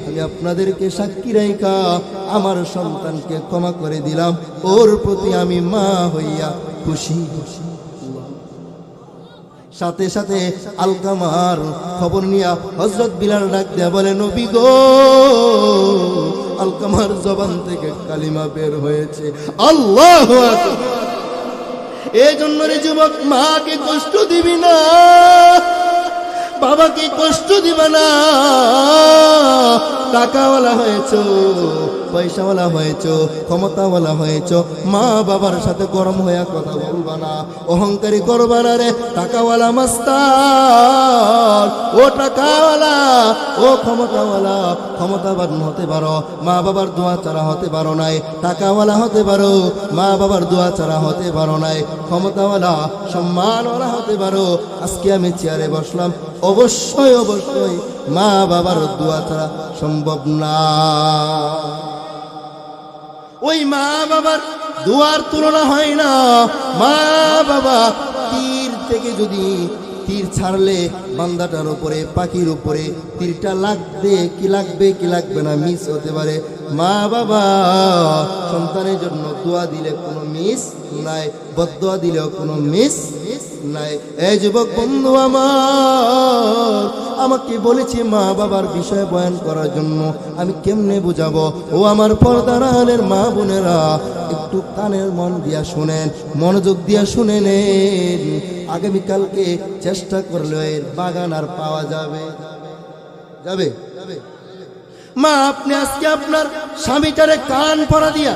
আমি আপনাদেরকে সাক্ষী রেখা আমার সন্তানকে ক্ষমা করে দিলাম, ওর প্রতি আমি মা হইয়া খুশি খুশি। সাথে সাথে আলকামার খবর নিয়া হযরত বিলাল ডাক দেয়া বলে, নবী গো, আলকামার জবান থেকে কালিমা বের হয়েছে, আল্লাহু আকবার। এই জন্য রে যুবক, মাকে কষ্ট দিবি না, বাবাকে কষ্ট দিবা না। টাকাওয়ালা হয়েছো, পয়সাওয়ালা হয়েছো, ক্ষমতাওয়ালা হয়েছো, মা বাবার সাথে গরম হয়ে কথা বলবা না, অহংকারী করবা না রে। টাকাওয়ালা মাস্টার, ও টাকাওয়ালা, ও ক্ষমতাওয়ালা, ক্ষমতাবান হতে পারো, মা বাবার দোয়া ছাড়া হতে পারো নাই। টাকাওয়ালা হতে পারো, মা বাবার দোয়া ছাড়া হতে পারো নাই। ক্ষমতাওয়ালা, সম্মানওয়ালা হতে পারো। আজকে আমি চেয়ারে বসলাম, অবশ্যই অবশ্যই মা বাবার দোয়া ছাড়া সম্ভব না। ওই মা বাবার দোয়ার তুলনা হয় না। মা বাবা তীর থেকে যদি তীর ছাড়লে বান্দাটার উপরে, পাখির উপরে তীরটা লাগবে কি লাগবে কি লাগবে না, মিস হতে পারে। মা বাবা সন্তানের জন্য দোয়া দিলে কোনো মিস নাই, বদদোয়া দিলেও কোনো মিস নাই। এই যুবক বন্ধু আমার, আমাকে বলেছে মা বাবার বিষয়ে বয়ান করার জন্য, আমি কেমনে বুঝাবো? ও আমার পর্দার আড়ালের মা বোনেরা, একটু কানের মন দিয়া শুনেন, মনোযোগ দিয়া শুনে নেন। আগামীকালকে চেষ্টা করলে এর বাগান আর পাওয়া যাবে যাবে মা, আপনি আজকে আপনার স্বামীটারে কান পরা দিয়া,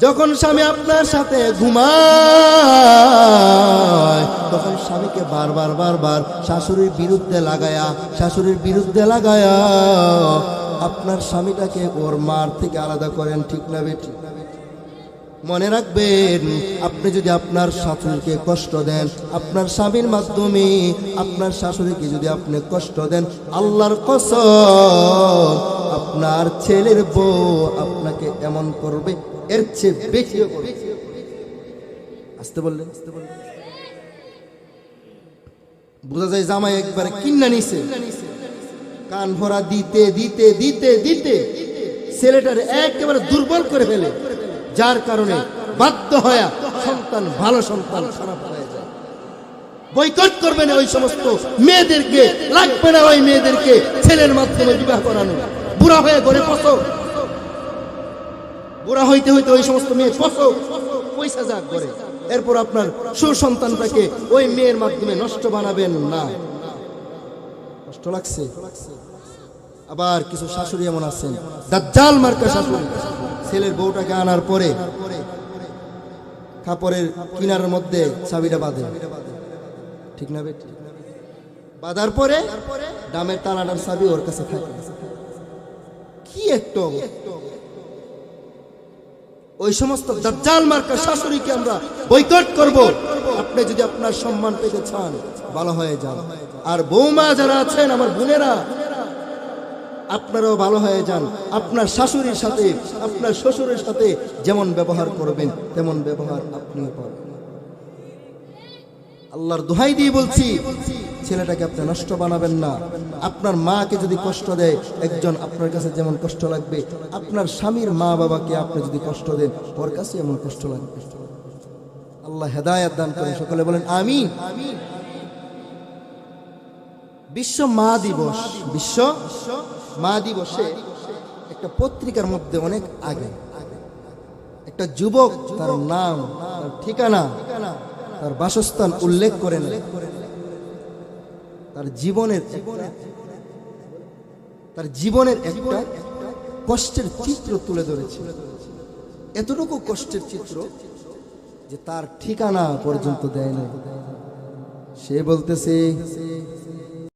যখন স্বামী আপনার সাথে ঘুমায় তখন স্বামীকে বারবার বারবার শাশুড়ির বিরুদ্ধে লাগায়া আপনার স্বামীটাকে ওর মার থেকে আলাদা করেন, ঠিক না বেঠিক? মনে রাখবেন, আপনি যদি আপনার শাশুড়িকে কষ্ট দেন, আপনার স্বামীর মাধ্যমে আপনার শাশুড়িকে যদি আপনি কষ্ট দেন, আল্লাহর কসম আপনার ছেলের বউ আপনাকে এমন করবে, এর চেয়ে বেশি করবে। আসতে বললেন, বোঝা যায় জামাই একবারে কিন্না নিছে। কান ভরা দিতে দিতে দিতে দিতে ছেলেটার একেবারে দুর্বল করে ফেলে, যার কারণে বাধ্য হয়ে সন্তান, ভালো সন্তান খারাপ হয়ে যায়। বয়কট করবেন ওই সমস্ত মেয়েদেরকে, লাগবে না ওই মেয়েদেরকে ছেলের মাধ্যমে বিবাহ করানো। বুড়া হয়ে ঘরে পচো, বুড়া হইতে হইতে ওই সমস্ত মেয়ে পচো, পয়সা যাক করে। এরপর আপনার সুসন্তানটাকে ওই মেয়ের মাধ্যমে নষ্ট বানাবেন না। কষ্ট লাগছে? আবার কিছু শাশুড়ি এমন আছেন, দাজ্জাল মার্কা শাশুড়ি, ছেলের বউটাকে আনার পরে কাপড়ের কিনারের মধ্যে চাবিটা বাঁধে, ঠিক না বেটি? বাঁধার পরে ডামের তালাটার চাবি ওর কাছে থাকে। কি একটা অবস্থা! ওই সমস্ত দাজ্জাল মার্কা শাশুড়িকে আমরা বয়কট করব। আপনি যদি আপনার সম্মান পেতে চান, ভালো হয়ে যান। আর বৌমা যারা আছেন, আমার বোনেরা, আপনারাও ভালো হয়ে যান। আপনার শাশুড়ির সাথে, আপনার শ্বশুরের সাথে যেমন ব্যবহার করবেন তেমন ব্যবহার আপনিও পাবেন। আল্লাহর দোহাই দিয়ে বলছি, ছেলেটাকে আপনি নষ্ট বানাবেন না। আপনার মাকে যদি কষ্ট দেয় একজন, আপনার কাছে যেমন কষ্ট লাগবে, আপনার স্বামীর মা বাবাকে আপনি যদি কষ্ট দেন, ওর কাছে এমন কষ্ট লাগবে। আল্লাহ হেদায়েত দান করেন, সকলে বলেন আমিন। বিশ্ব মা দিবস, বিশ্ব মা দিবসে একটা পত্রিকার মধ্যে অনেক আগে একটা যুবক তার নাম, তার ঠিকানা, তার বাসস্থান উল্লেখ করেন, তার জীবনের একটা কষ্টের চিত্র তুলে ধরেছে। এতটুকু কষ্টের চিত্র যে তার ঠিকানা পর্যন্ত দেয় না। সে বলতেছে,